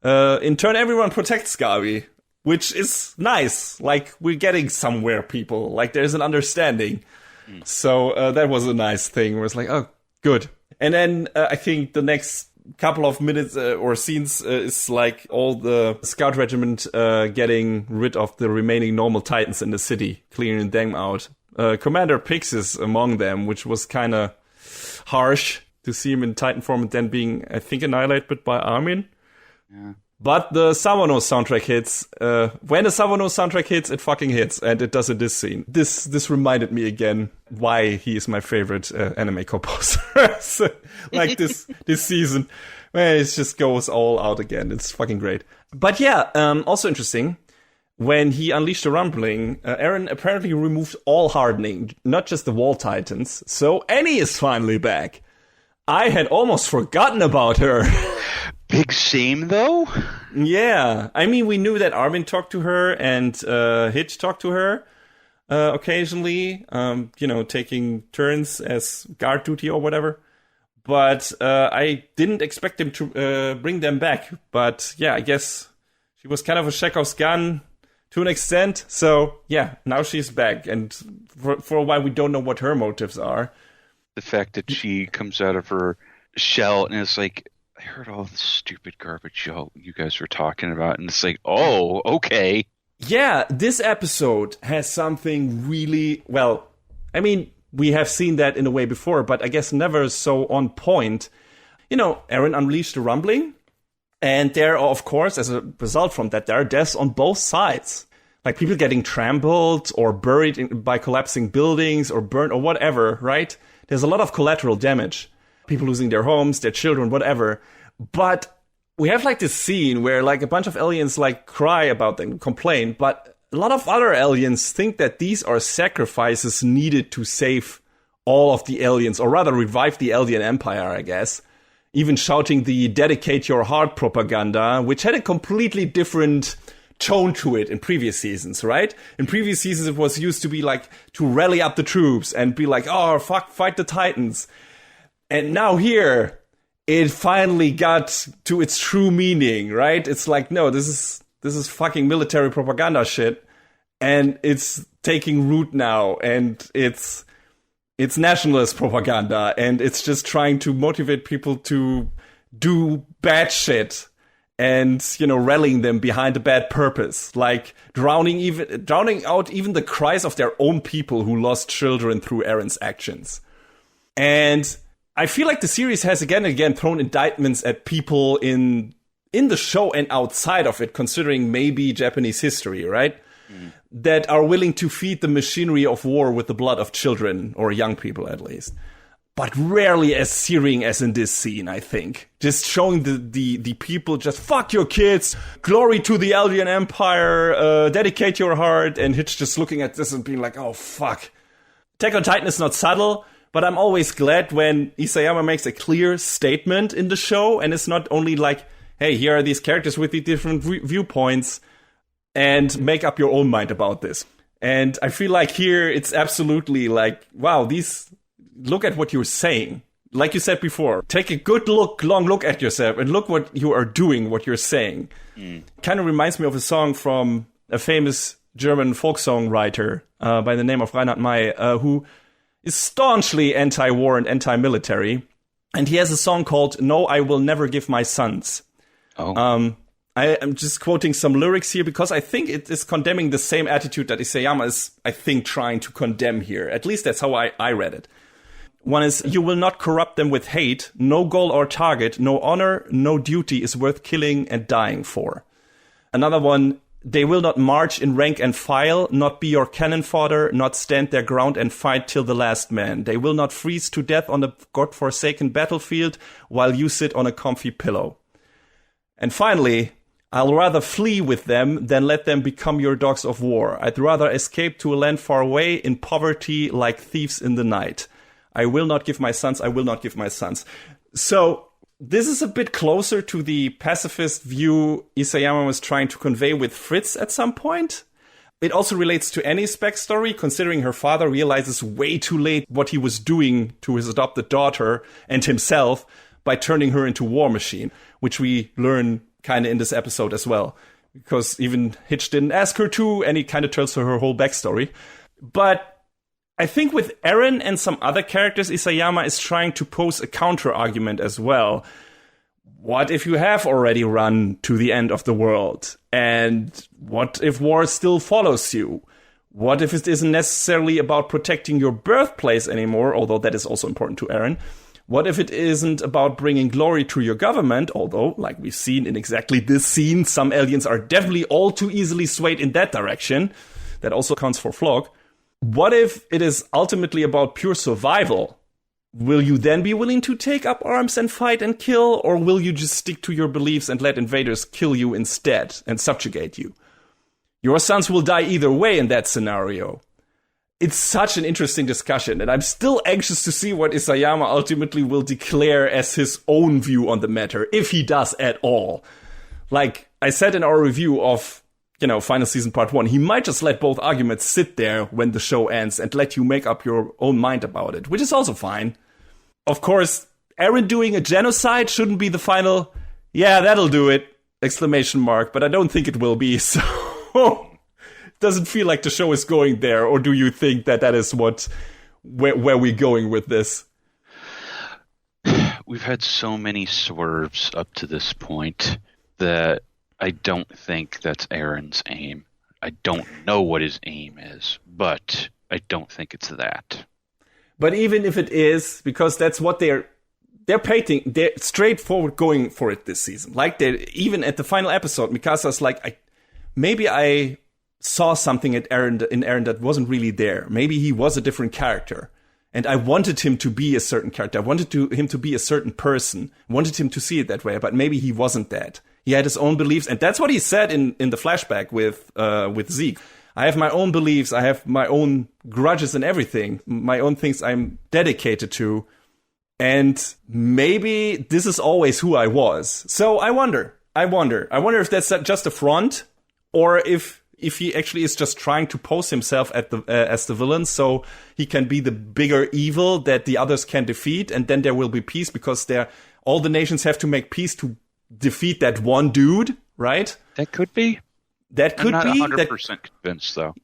In turn, everyone protects Gabi, which is nice. Like, we're getting somewhere, people. Like, there's an understanding. So that was a nice thing where it's like, oh, good. And then I think the next couple of minutes or scenes is like all the scout regiment getting rid of the remaining normal Titans in the city, clearing them out. Commander Pix is among them, which was kind of harsh to see him in Titan form and then being, I think, annihilated by Armin. Yeah. But the Sawano soundtrack hits. When the Sawano soundtrack hits, it fucking hits, and it does in this scene. This reminded me again why he is my favorite anime composer. Like this season, man, it just goes all out again. It's fucking great. But yeah, also interesting. When he unleashed the rumbling, Eren apparently removed all hardening, not just the wall titans. So Annie is finally back. I had almost forgotten about her. Big shame, though? Yeah. I mean, we knew that Armin talked to her and Hitch talked to her occasionally, taking turns as guard duty or whatever. But I didn't expect him to bring them back. But yeah, I guess she was kind of a Chekhov's gun to an extent. So yeah, now she's back. And for a while, we don't know what her motives are. The fact that she comes out of her shell and is like, I heard all the stupid garbage you guys were talking about, and it's like, oh, okay. Yeah, this episode has something really, well, I mean, we have seen that in a way before, but I guess never so on point. You know, Eren unleashed the rumbling, and there are, of course, as a result from that, there are deaths on both sides. Like people getting trampled or buried by collapsing buildings or burnt or whatever, right? There's a lot of collateral damage. People losing their homes, their children, whatever. But we have like this scene where like a bunch of aliens like cry about them, complain, but a lot of other aliens think that these are sacrifices needed to save all of the aliens, or rather revive the alien empire, I guess. Even shouting the dedicate your heart propaganda, which had a completely different tone to it in previous seasons, right? In previous seasons, it was used to be like to rally up the troops and be like, oh, fuck, fight the Titans. And now here, it finally got to its true meaning, right? It's like, no, this is fucking military propaganda shit, and it's taking root now, and it's nationalist propaganda, and it's just trying to motivate people to do bad shit, and rallying them behind a bad purpose, like drowning out even the cries of their own people who lost children through Eren's actions. And I feel like the series has again and again thrown indictments at people in the show and outside of it, considering maybe Japanese history, right? That are willing to feed the machinery of war with the blood of children, or young people at least. But rarely as searing as in this scene, I think. Just showing the people just, fuck your kids, glory to the Eldian Empire, dedicate your heart, and Hitch just looking at this and being like, oh, fuck. Attack on Titan is not subtle, but I'm always glad when Isayama makes a clear statement in the show, and it's not only like, hey, here are these characters with the different viewpoints, and make up your own mind about this. And I feel like here it's absolutely like, wow, look at what you're saying. Like you said before, take a good long look at yourself and look what you are doing, what you're saying. Kind of reminds me of a song from a famous German folk songwriter by the name of Reinhard May, who is staunchly anti-war and anti-military. And he has a song called No, I Will Never Give My Sons. Oh. I am just quoting some lyrics here because I think it is condemning the same attitude that Isayama is, I think, trying to condemn here. At least that's how I read it. One is, you will not corrupt them with hate. No goal or target, no honor, no duty is worth killing and dying for. Another one, they will not march in rank and file, not be your cannon fodder, not stand their ground and fight till the last man. They will not freeze to death on a godforsaken battlefield while you sit on a comfy pillow. And finally, I'll rather flee with them than let them become your dogs of war. I'd rather escape to a land far away in poverty like thieves in the night. I will not give my sons, I will not give my sons. So this is a bit closer to the pacifist view Isayama was trying to convey with Fritz at some point. It also relates to Annie's backstory, considering her father realizes way too late what he was doing to his adopted daughter and himself by turning her into War Machine, which we learn kind of in this episode as well. Because even Hitch didn't ask her to, and he kind of tells her whole backstory. But I think with Eren and some other characters, Isayama is trying to pose a counter-argument as well. What if you have already run to the end of the world? And what if war still follows you? What if it isn't necessarily about protecting your birthplace anymore, although that is also important to Eren? What if it isn't about bringing glory to your government, although, like we've seen in exactly this scene, some aliens are definitely all too easily swayed in that direction. That also counts for Flock. What if it is ultimately about pure survival? Will you then be willing to take up arms and fight and kill, or will you just stick to your beliefs and let invaders kill you instead and subjugate you? Your sons will die either way in that scenario. It's such an interesting discussion, and I'm still anxious to see what Isayama ultimately will declare as his own view on the matter, if he does at all. Like I said in our review of, Final Season Part 1, he might just let both arguments sit there when the show ends and let you make up your own mind about it, which is also fine. Of course, Eren doing a genocide shouldn't be the final, yeah, that'll do it, ! But I don't think it will be, so doesn't feel like the show is going there, or do you think that is where we're going with this? We've had so many swerves up to this point that I don't think that's Eren's aim. I don't know what his aim is, but I don't think it's that. But even if it is, because that's what they're painting, they're straightforward going for it this season. Like even at the final episode, Mikasa's like, maybe I saw something in Eren that wasn't really there. Maybe he was a different character. And I wanted him to be a certain character. I wanted him to be a certain person. I wanted him to see it that way, but maybe he wasn't that. He had his own beliefs, and that's what he said in the flashback with Zeke. I have my own beliefs, I have my own grudges and everything, my own things I'm dedicated to, and maybe this is always who I was. So I wonder if that's just a front, or if he actually is just trying to pose himself as the villain, so he can be the bigger evil that the others can defeat, and then there will be peace, because all the nations have to make peace to defeat that one dude, right? That could be. I'm not 100% convinced, though.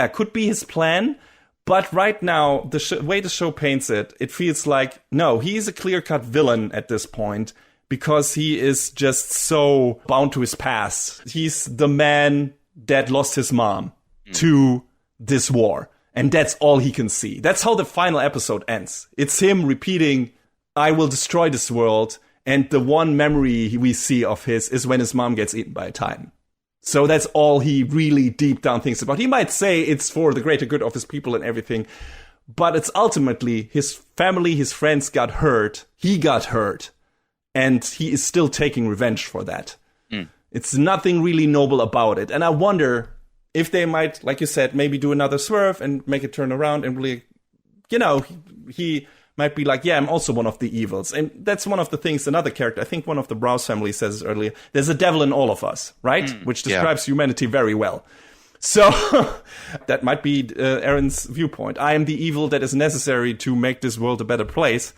Could be his plan. But right now, the way the show paints it, it feels like, no, he's a clear-cut villain at this point, because he is just so bound to his past. He's the man that lost his mom to this war. And that's all he can see. That's how the final episode ends. It's him repeating, I will destroy this world. And the one memory we see of his is when his mom gets eaten by a titan. So that's all he really deep down thinks about. He might say it's for the greater good of his people and everything, but it's ultimately his family, his friends got hurt. He got hurt. And he is still taking revenge for that. It's nothing really noble about it. And I wonder if they might, like you said, maybe do another swerve and make it turn around and really, he might be like, yeah, I'm also one of the evils. And that's one of the things, another character, I think one of the Browse family says earlier, there's a devil in all of us, right? Which describes humanity very well. So that might be Aaron's viewpoint. I am the evil that is necessary to make this world a better place,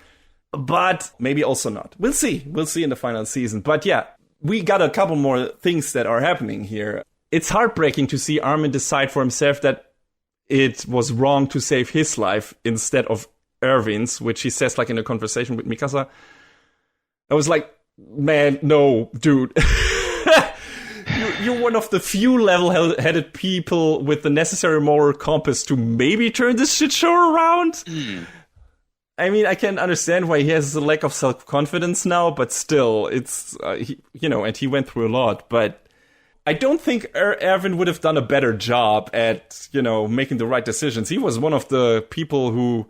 but maybe also not. We'll see. We'll see in the final season. But yeah, we got a couple more things that are happening here. It's heartbreaking to see Armin decide for himself that it was wrong to save his life instead of Erwin's, which he says like in a conversation with Mikasa. I was like, man, no, dude. You're one of the few level-headed people with the necessary moral compass to maybe turn this shit show around. I mean, I can understand why he has a lack of self-confidence now, but still, it's, and he went through a lot. But I don't think Erwin would have done a better job at, making the right decisions. He was one of the people who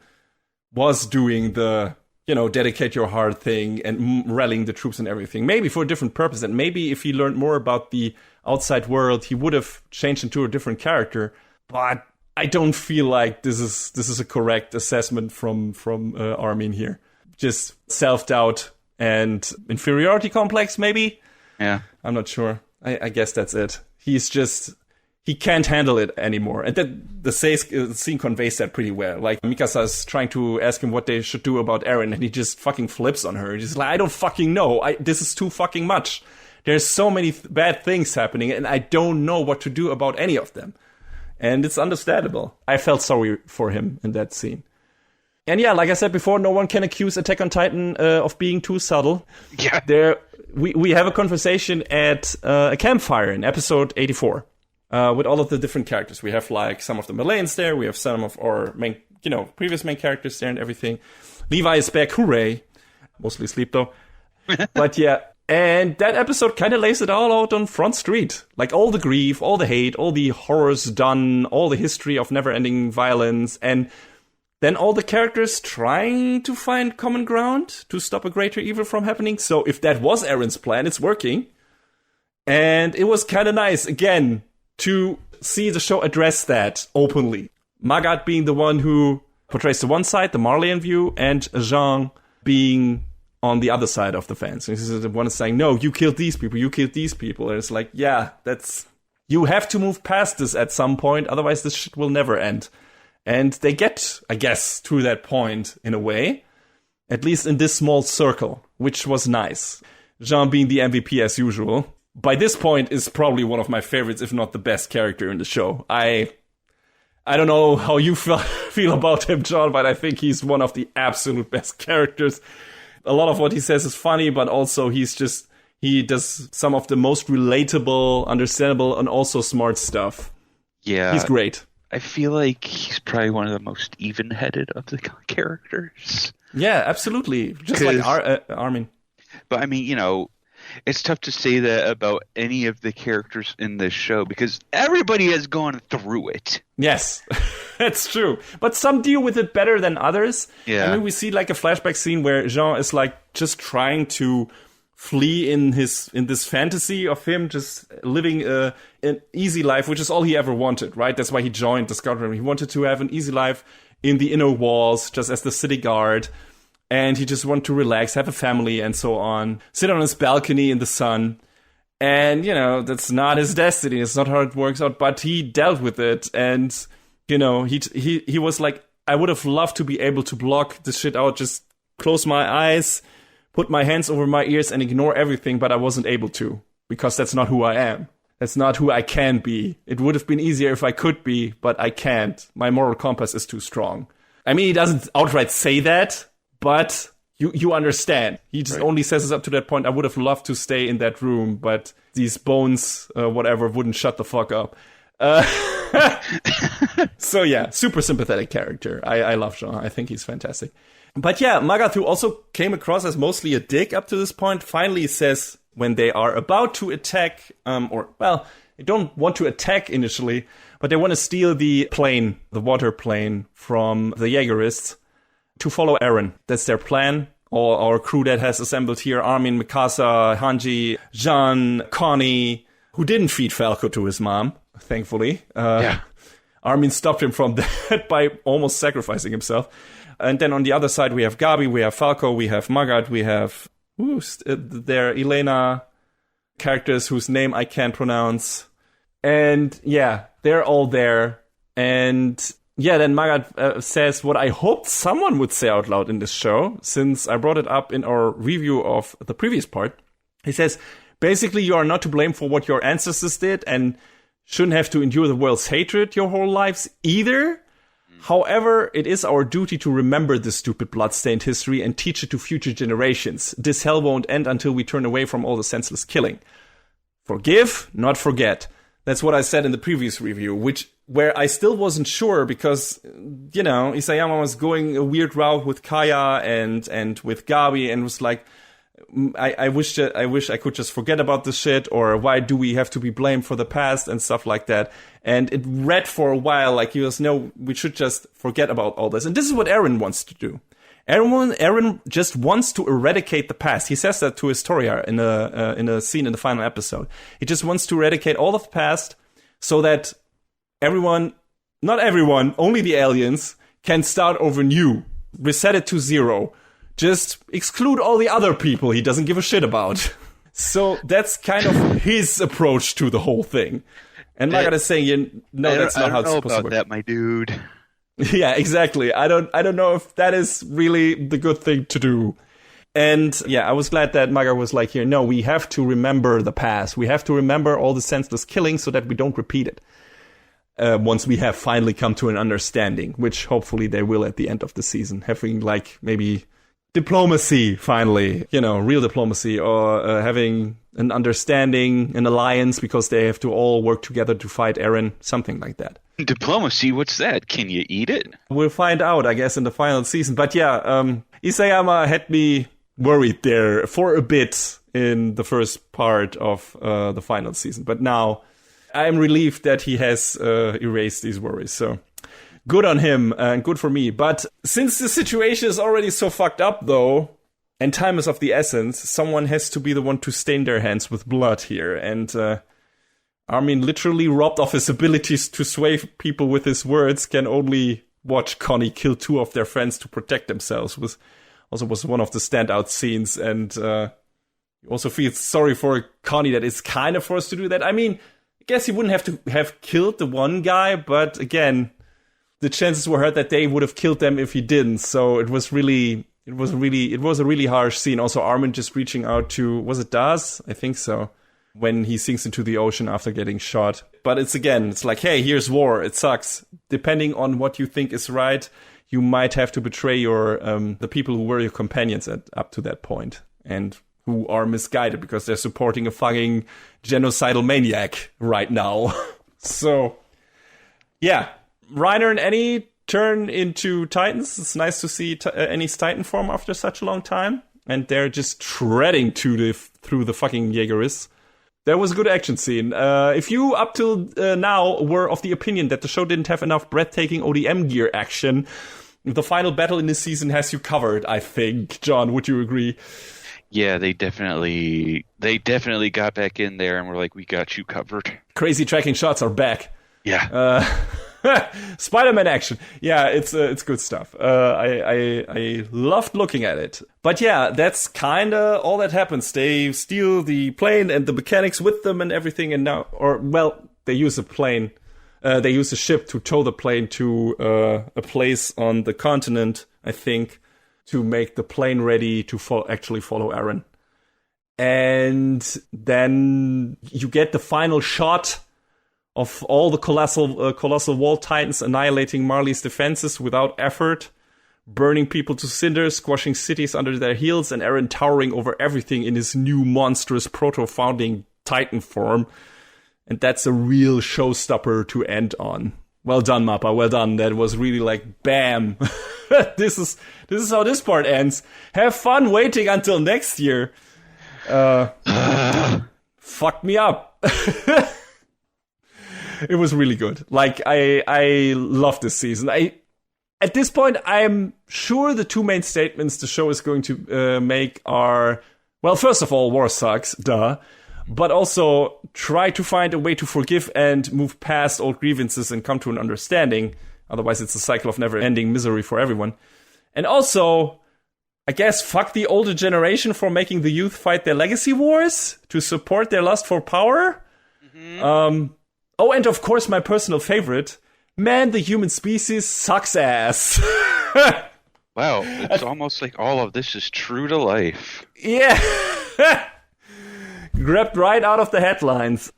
was doing the, dedicate your heart thing and rallying the troops and everything. Maybe for a different purpose. And maybe if he learned more about the outside world, he would have changed into a different character. But I don't feel like this is a correct assessment from Armin here. Just self-doubt and inferiority complex, maybe? Yeah. I'm not sure. I guess that's it. He can't handle it anymore. And the scene conveys that pretty well. Like, Mikasa is trying to ask him what they should do about Eren, and he just fucking flips on her. He's like, I don't fucking know. This is too fucking much. There's so many bad things happening, and I don't know what to do about any of them. And it's understandable. I felt sorry for him in that scene. And yeah, like I said before, no one can accuse Attack on Titan of being too subtle. Yeah. We have a conversation at a campfire in episode 84 with all of the different characters. We have like some of the Malays there. We have some of our main, previous main characters there and everything. Levi is back, hooray. Mostly sleep though. But yeah. And that episode kind of lays it all out on Front Street. Like all the grief, all the hate, all the horrors done, all the history of never-ending violence, and then all the characters trying to find common ground to stop a greater evil from happening. So if that was Eren's plan, it's working. And it was kind of nice, again, to see the show address that openly. Magat being the one who portrays the one side, the Marleyan view, and Jean being on the other side of the fence. And this is the one saying, no, you killed these people. And it's like, yeah, you have to move past this at some point, otherwise this shit will never end. And they get, I guess, to that point in a way, at least in this small circle, which was nice. Jean being the MVP as usual. By this point is probably one of my favorites, if not the best character in the show. I don't know how you feel about him, John, but I think he's one of the absolute best characters. A lot of what he says is funny, but also he does some of the most relatable, understandable, and also smart stuff. Yeah. He's great. I feel like he's probably one of the most even-headed of the characters. Yeah, absolutely. Just like Armin. But I mean, it's tough to say that about any of the characters in this show because everybody has gone through it. Yes, that's true. But some deal with it better than others. Yeah. I mean, we see like a flashback scene where Jean is like just trying to flee in this fantasy of him just living an easy life, which is all he ever wanted, right? That's why he joined the Scout Army. He wanted to have an easy life in the inner walls, just as the city guard. And he just wanted to relax, have a family, and so on. Sit on his balcony in the sun. And, that's not his destiny. It's not how it works out. But he dealt with it. And, he was like, I would have loved to be able to block this shit out, just close my eyes, put my hands over my ears, and ignore everything. But I wasn't able to, because that's not who I am. That's not who I can be. It would have been easier if I could be, but I can't. My moral compass is too strong. I mean, he doesn't outright say that. But you understand. He just only says it up to that point. I would have loved to stay in that room, but these bones, whatever, wouldn't shut the fuck up. So yeah, super sympathetic character. I love Jean. I think he's fantastic. But yeah, Magath, who also came across as mostly a dick up to this point, finally says when they are about to attack, they don't want to attack initially, but they want to steal the plane, the water plane from the Jaegerists to follow Eren. That's their plan. All our crew that has assembled here, Armin, Mikasa, Hanji, Jean, Connie, who didn't feed Falco to his mom, thankfully. Armin stopped him from that by almost sacrificing himself. And then on the other side, we have Gabi, we have Falco, we have Magath, we have their Elena characters whose name I can't pronounce. And yeah, they're all there. And yeah, then Magath says what I hoped someone would say out loud in this show, since I brought it up in our review of the previous part. He says, basically, you are not to blame for what your ancestors did and shouldn't have to endure the world's hatred your whole lives either. However, it is our duty to remember this stupid blood-stained history and teach it to future generations. This hell won't end until we turn away from all the senseless killing. Forgive, not forget. That's what I said in the previous review, where I still wasn't sure because, Isayama was going a weird route with Kaya and with Gabi and was like, I wish I could just forget about this shit, or why do we have to be blamed for the past and stuff like that. And it read for a while like he was, no, we should just forget about all this. And this is what Eren wants to do. Eren just wants to eradicate the past. He says that to Historia in a scene in the final episode. He just wants to eradicate all of the past so that not everyone, only the aliens, can start over new, reset it to zero. Just exclude all the other people he doesn't give a shit about. So that's kind of his approach to the whole thing. And Magath is saying, that's not how it's supposed to work. That, my dude. Yeah, exactly. I don't know if that is really the good thing to do. And yeah, I was glad that Magath was like here, no, we have to remember the past. We have to remember all the senseless killing so that we don't repeat it. Once we have finally come to an understanding, which hopefully they will at the end of the season, having like maybe diplomacy finally, real diplomacy, or having an understanding, an alliance, because they have to all work together to fight Eren, something like that. Diplomacy, what's that? Can you eat it? We'll find out, I guess, in the final season. But yeah, Isayama had me worried there for a bit in the first part of the final season. But now I'm relieved that he has erased these worries. So good on him and good for me. But since the situation is already so fucked up, though, and time is of the essence, someone has to be the one to stain their hands with blood here. And Armin, literally robbed of his abilities to sway people with his words, can only watch Connie kill two of their friends to protect themselves. Was one of the standout scenes. And you also feel sorry for Connie that it's kind of forced to do that. I mean, I guess he wouldn't have to have killed the one guy, but again, the chances were that they would have killed them if he didn't. So it was a really harsh scene. Also, Armin just reaching out to, was it Daz? I think so. When he sinks into the ocean after getting shot. But it's like, hey, here's war. It sucks. Depending on what you think is right, you might have to betray the people who were your companions up to that point, and who are misguided because they're supporting a fucking genocidal maniac right now. So, yeah. Reiner and Annie turn into Titans. It's nice to see Annie's Titan form after such a long time. And they're just treading through the fucking Jaegerists. That was a good action scene. If you, up till now, were of the opinion that the show didn't have enough breathtaking ODM gear action, the final battle in this season has you covered, I think. John, would you agree? Yeah, they definitely got back in there and were like, we got you covered. Crazy tracking shots are back. Yeah. Spider-Man action. Yeah, it's good stuff. I loved looking at it. But yeah, that's kind of all that happens. They steal the plane and the mechanics with them and everything. And now, they use a plane. They use a ship to tow the plane to a place on the continent, I think, to make the plane ready to actually follow Eren. And then you get the final shot of all the colossal wall titans annihilating Marley's defenses without effort, burning people to cinders, squashing cities under their heels, and Eren towering over everything in his new monstrous proto-founding titan form. And that's a real showstopper to end on. Well done, Mappa. Well done. That was really like, bam. This is how this part ends. Have fun waiting until next year. Fuck me up. It was really good. Like, I love this season. At this point, I'm sure the two main statements the show is going to make are, well, first of all, war sucks, duh. But also try to find a way to forgive and move past old grievances and come to an understanding. Otherwise, it's a cycle of never-ending misery for everyone. And also, I guess, fuck the older generation for making the youth fight their legacy wars to support their lust for power. Mm-hmm. Oh, and of course, my personal favorite, man, the human species sucks ass. Wow, it's almost like all of this is true to life. Yeah. Grabbed right out of the headlines.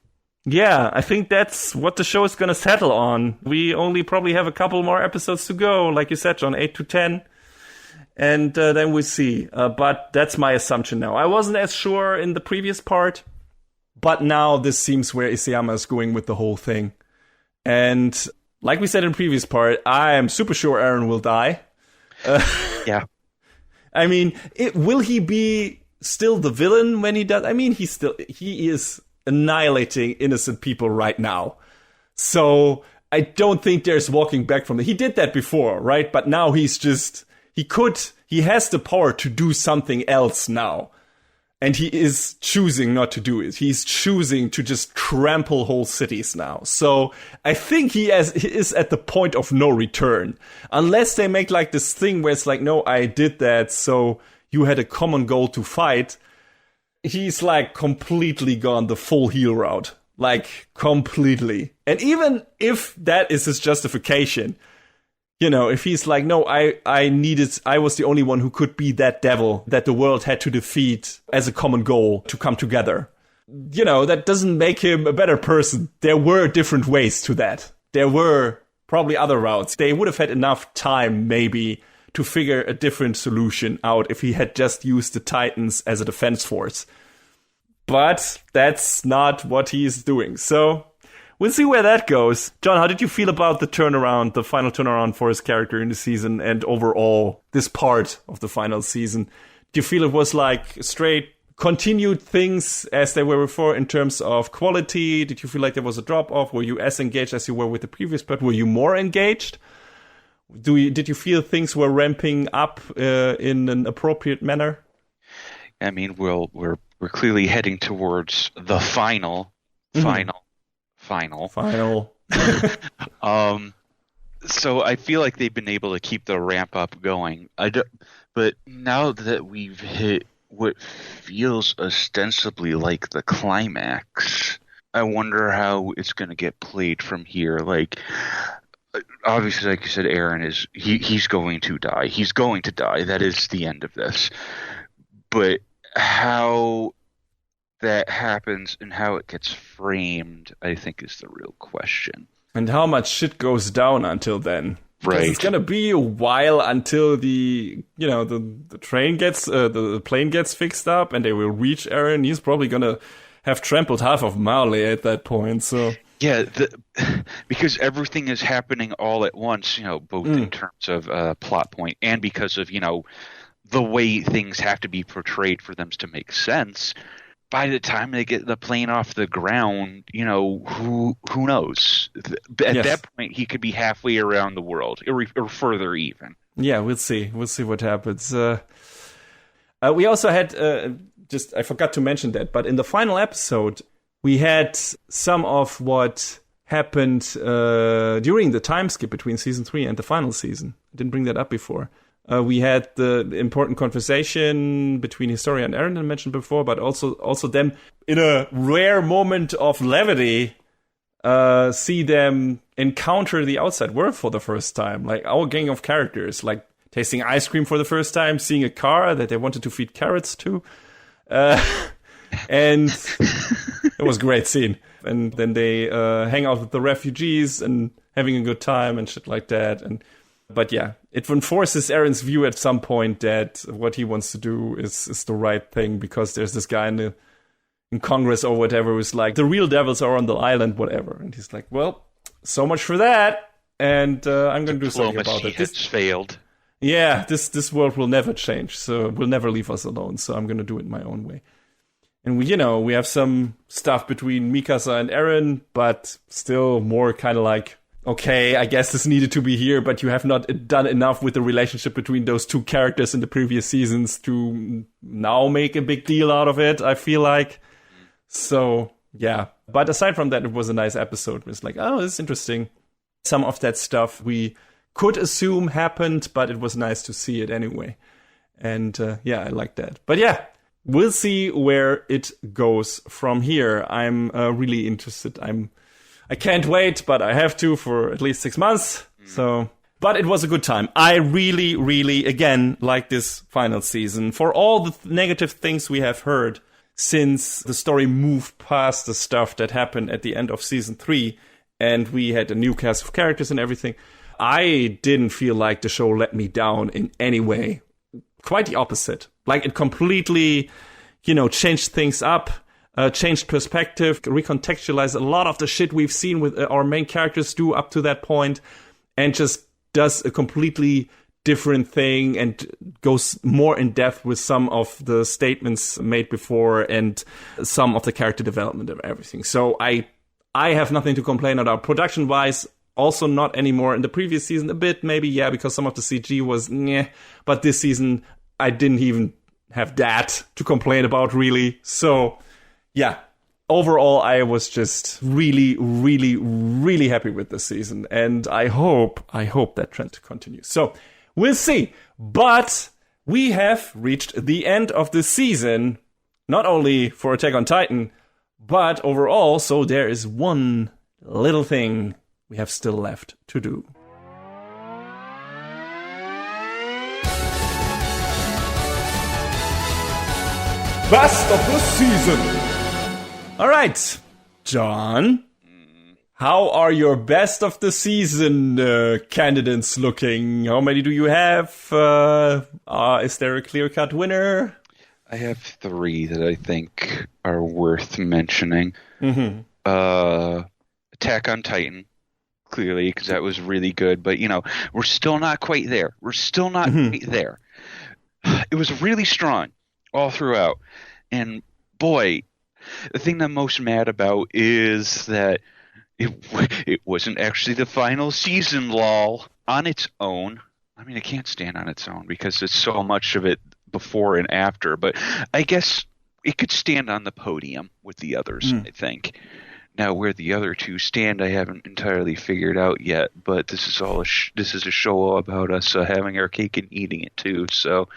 Yeah, I think that's what the show is going to settle on. We only probably have a couple more episodes to go, like you said, John, 8 to 10. And then we see. But that's my assumption now. I wasn't as sure in the previous part. But now this seems where Isayama is going with the whole thing. And like we said in the previous part, I am super sure Eren will die. Yeah. I mean, will he be still the villain when he does? I mean, he is annihilating innocent people right now. So I don't think there's walking back from it. He did that before, right? But now he has the power to do something else now. And he is choosing not to do it. He's choosing to just trample whole cities now. So I think he is at the point of no return. Unless they make like this thing where it's like, no, I did that, so you had a common goal to fight. He's like completely gone the full heel route. Like completely. And even if that is his justification, you know, if he's like, no, I was the only one who could be that devil that the world had to defeat as a common goal to come together. You know, that doesn't make him a better person. There were different ways to that. There were probably other routes. They would have had enough time, maybe, to figure a different solution out if he had just used the Titans as a defense force. But that's not what he's doing. So we'll see where that goes. John, how did you feel about the final turnaround for his character in the season and overall this part of the final season? Do you feel it was like straight continued things as they were before in terms of quality? Did you feel like there was a drop-off? Were you as engaged as you were with the previous part? Were you more engaged? Did you feel things were ramping up in an appropriate manner? I mean, we're clearly heading towards the final. So I feel like they've been able to keep the ramp up going. But now that we've hit what feels ostensibly like the climax, I wonder how it's going to get played from here. Like, obviously, like you said, Eren he's going to die. He's going to die. That is the end of this. But how that happens and how it gets framed, I think, is the real question. And how much shit goes down until then? Right. It's gonna be a while until the plane gets fixed up and they will reach Eren. He's probably gonna have trampled half of Marley at that point. So yeah, because everything is happening all at once. Both in terms of plot point and because of the way things have to be portrayed for them to make sense. By the time they get the plane off the ground, who knows? At that point, he could be halfway around the world, or further even. Yeah, we'll see. We'll see what happens. We also had, I forgot to mention that, but in the final episode, we had some of what happened during the time skip between season 3 and the final season. I didn't bring that up before. We had the important conversation between Historia and Eren I mentioned before, but also them in a rare moment of levity, see them encounter the outside world for the first time. Like our gang of characters, like tasting ice cream for the first time, seeing a car that they wanted to feed carrots to. And it was a great scene. And then they hang out with the refugees and having a good time and shit like that. But yeah, it enforces Eren's view at some point that what he wants to do is the right thing because there's this guy in Congress or whatever was like, the real devils are on the island, whatever. And he's like, well, so much for that. And I'm going to do something about it. This failed. Yeah, this world will never change. So will never leave us alone. So I'm going to do it my own way. And we have some stuff between Mikasa and Eren, but still more kind of like, okay, I guess this needed to be here, but you have not done enough with the relationship between those two characters in the previous seasons to now make a big deal out of it, I feel like. So, yeah. But aside from that, it was a nice episode. It was like, oh, this is interesting. Some of that stuff we could assume happened, but it was nice to see it anyway. And yeah, I like that. But yeah, we'll see where it goes from here. I'm really interested. I can't wait, but I have to for at least 6 months. So, but it was a good time. I really, really, again, like this final season for all the negative things we have heard since the story moved past the stuff that happened at the end of season 3 and we had a new cast of characters and everything. I didn't feel like the show let me down in any way. Quite the opposite. Like it completely, changed things up, changed perspective, recontextualized a lot of the shit we've seen with our main characters do up to that point, and just does a completely different thing and goes more in depth with some of the statements made before and some of the character development of everything. So I have nothing to complain about. Production-wise, also not anymore. In the previous season, a bit, maybe, yeah, because some of the CG was meh. But this season, I didn't even have that to complain about, really. So, yeah. Overall, I was just really, really, really happy with this season. And I hope that trend continues. So, we'll see. But we have reached the end of the season, not only for Attack on Titan, but overall, so there is one little thing we have still left to do. Best of the season! Alright, John. How are your best of the season candidates looking? How many do you have? Is there a clear-cut winner? I have 3 that I think are worth mentioning. Mm-hmm. Attack on Titan, clearly, because that was really good. But, we're still not quite there. Quite there. It was really strong all throughout. And, boy, the thing I'm most mad about is that it wasn't actually the final season, lol, on its own. I mean, it can't stand on its own because there's so much of it before and after, but I guess it could stand on the podium with the others, I think. Now, where the other 2 stand, I haven't entirely figured out yet, but this is this is a show about us having our cake and eating it, too, so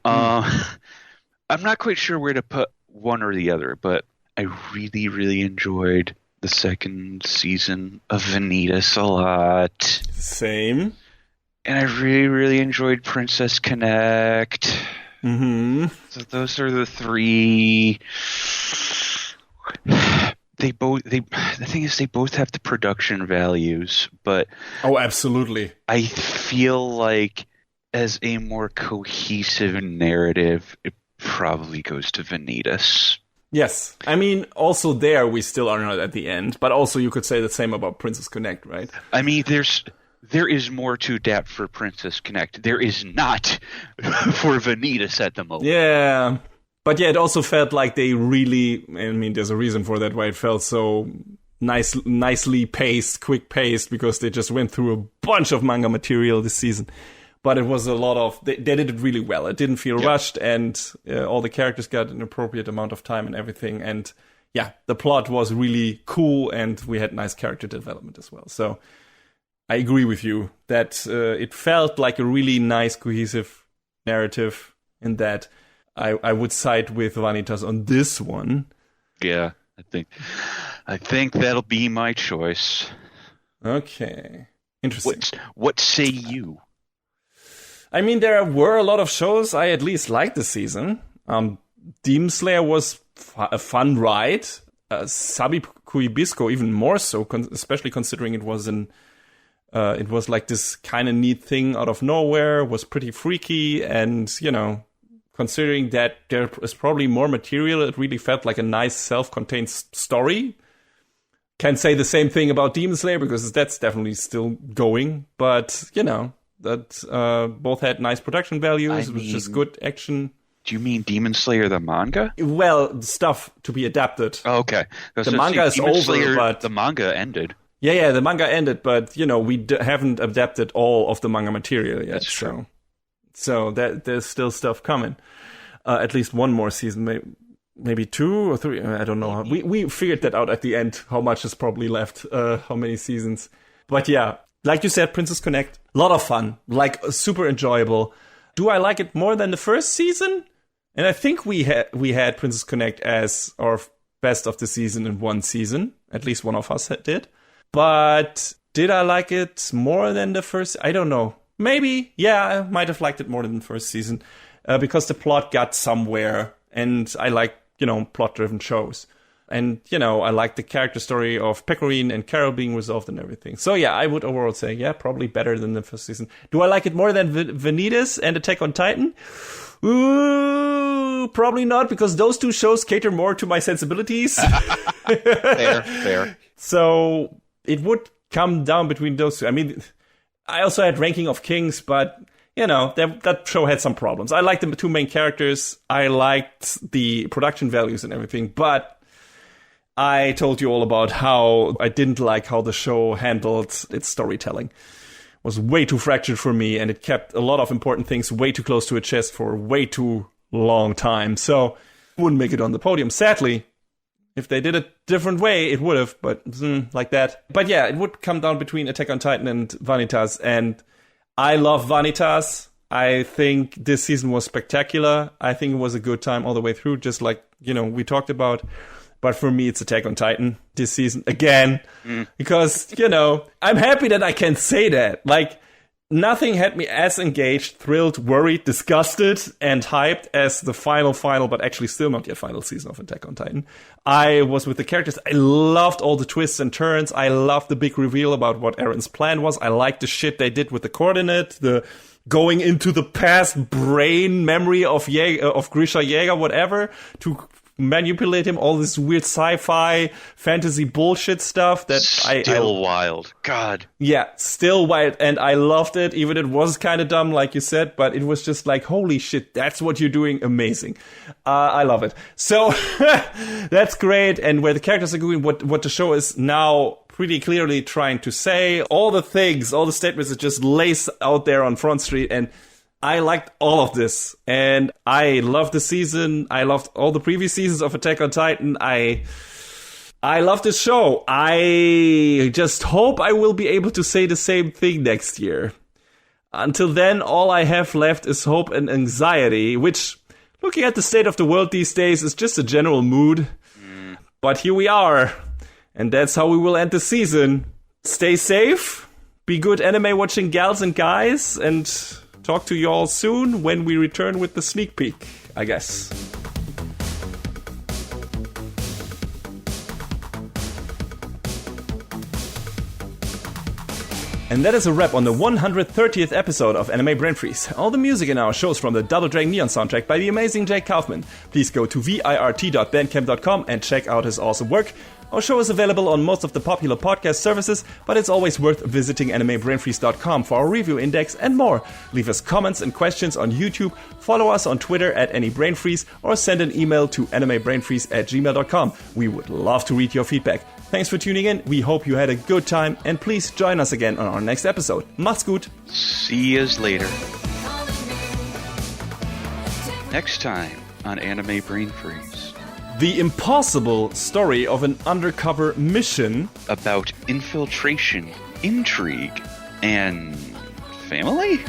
I'm not quite sure where to put one or the other, but I really, really enjoyed the second season of Vanitas a lot. Same. And I really, really enjoyed Princess Connect. Mm-hmm. So those are the 3. The thing is, they both have the production values, but oh, absolutely. I feel like as a more cohesive narrative, it probably goes to Vanitas. Yes. I mean, also there, we still are not at the end, but also you could say the same about Princess Connect, right? I mean, there is more to adapt for Princess Connect. There is not for Vanitas at the moment. Yeah. But yeah, it also felt like they really, I mean, there's a reason for that, why it felt so nicely paced, quick paced, because they just went through a bunch of manga material this season. But it was a lot of, they did it really well. It didn't feel rushed, and all the characters got an appropriate amount of time and everything. And yeah, the plot was really cool, and we had nice character development as well. So I agree with you that it felt like a really nice, cohesive narrative in that. I would side with Vanitas on this one. Yeah, I think that'll be my choice. Okay. Interesting. What say you? I mean, there were a lot of shows I at least liked this season. Demon Slayer was a fun ride. Sabi Kuibisco even more so, especially considering it was like this kind of neat thing out of nowhere, was pretty freaky and, considering that there is probably more material. It really felt like a nice self-contained story. Can't say the same thing about Demon Slayer because that's definitely still going. But, that both had nice production values. It was just good action. Do you mean Demon Slayer the manga? Well, stuff to be adapted. Oh, okay. The manga is over, Slayer, but... The manga ended. Yeah, the manga ended, but, we haven't adapted all of the manga material yet. That's true. So there's still stuff coming. At least one more season, maybe 2 or 3. I don't know. We figured that out at the end, how much is probably left, how many seasons. But yeah, like you said, Princess Connect, a lot of fun, like super enjoyable. Do I like it more than the first season? And I think we had Princess Connect as our best of the season in one season. At least one of us did. But did I like it more than the first? I don't know. Maybe. Yeah, I might have liked it more than the first season. Because the plot got somewhere. And I like, plot-driven shows. And, I like the character story of Pecorine and Carol being resolved and everything. So yeah, I would overall say, yeah, probably better than the first season. Do I like it more than Vanitas and Attack on Titan? Ooh, probably not, because those two shows cater more to my sensibilities. Fair. So it would come down between those two. I mean, I also had Ranking of Kings, but, that show had some problems. I liked the two main characters. I liked the production values and everything, but I told you all about how I didn't like how the show handled its storytelling. Was way too fractured for me, and it kept a lot of important things way too close to its chest for way too long time. So, wouldn't make it on the podium. Sadly, if they did it different way, it would have, but like that. But yeah, it would come down between Attack on Titan and Vanitas, and I love Vanitas. I think this season was spectacular. I think it was a good time all the way through, just like, we talked about. But for me, it's Attack on Titan this season again. Because, I'm happy that I can say that. Like, nothing had me as engaged, thrilled, worried, disgusted, and hyped as the final, but actually still not yet final season of Attack on Titan. I was with the characters. I loved all the twists and turns. I loved the big reveal about what Eren's plan was. I liked the shit they did with the coordinate, the going into the past brain memory of Grisha Jäger, whatever, to manipulate him, all this weird sci-fi fantasy bullshit stuff that still wild. God. Yeah, still wild, and I loved it, even it was kind of dumb like you said, but it was just like, holy shit, that's what you're doing, amazing. I love it. So that's great, and where the characters are going, what the show is now pretty clearly trying to say, all the things, all the statements it just lays out there on Front Street, and I liked all of this, and I loved the season. I loved all the previous seasons of Attack on Titan. I love this show. I just hope I will be able to say the same thing next year. Until then, all I have left is hope and anxiety, which, looking at the state of the world these days, is just a general mood. But here we are, and that's how we will end the season. Stay safe, be good anime watching gals and guys, and talk to you all soon when we return with the sneak peek, I guess. And that is a wrap on the 130th episode of Anime Brain Freeze. All the music in our shows from the Double Dragon Neon soundtrack by the amazing Jake Kaufman. Please go to virt.bandcamp.com and check out his awesome work. Our show is available on most of the popular podcast services, but it's always worth visiting animebrainfreeze.com for our review index and more. Leave us comments and questions on YouTube, follow us on Twitter at AnyBrainFreeze, or send an email to animebrainfreeze@gmail.com. We would love to read your feedback. Thanks for tuning in. We hope you had a good time, and please join us again on our next episode. Macht's gut. See yous later. Next time on Anime Brain Freeze. The impossible story of an undercover mission about infiltration, intrigue, and family?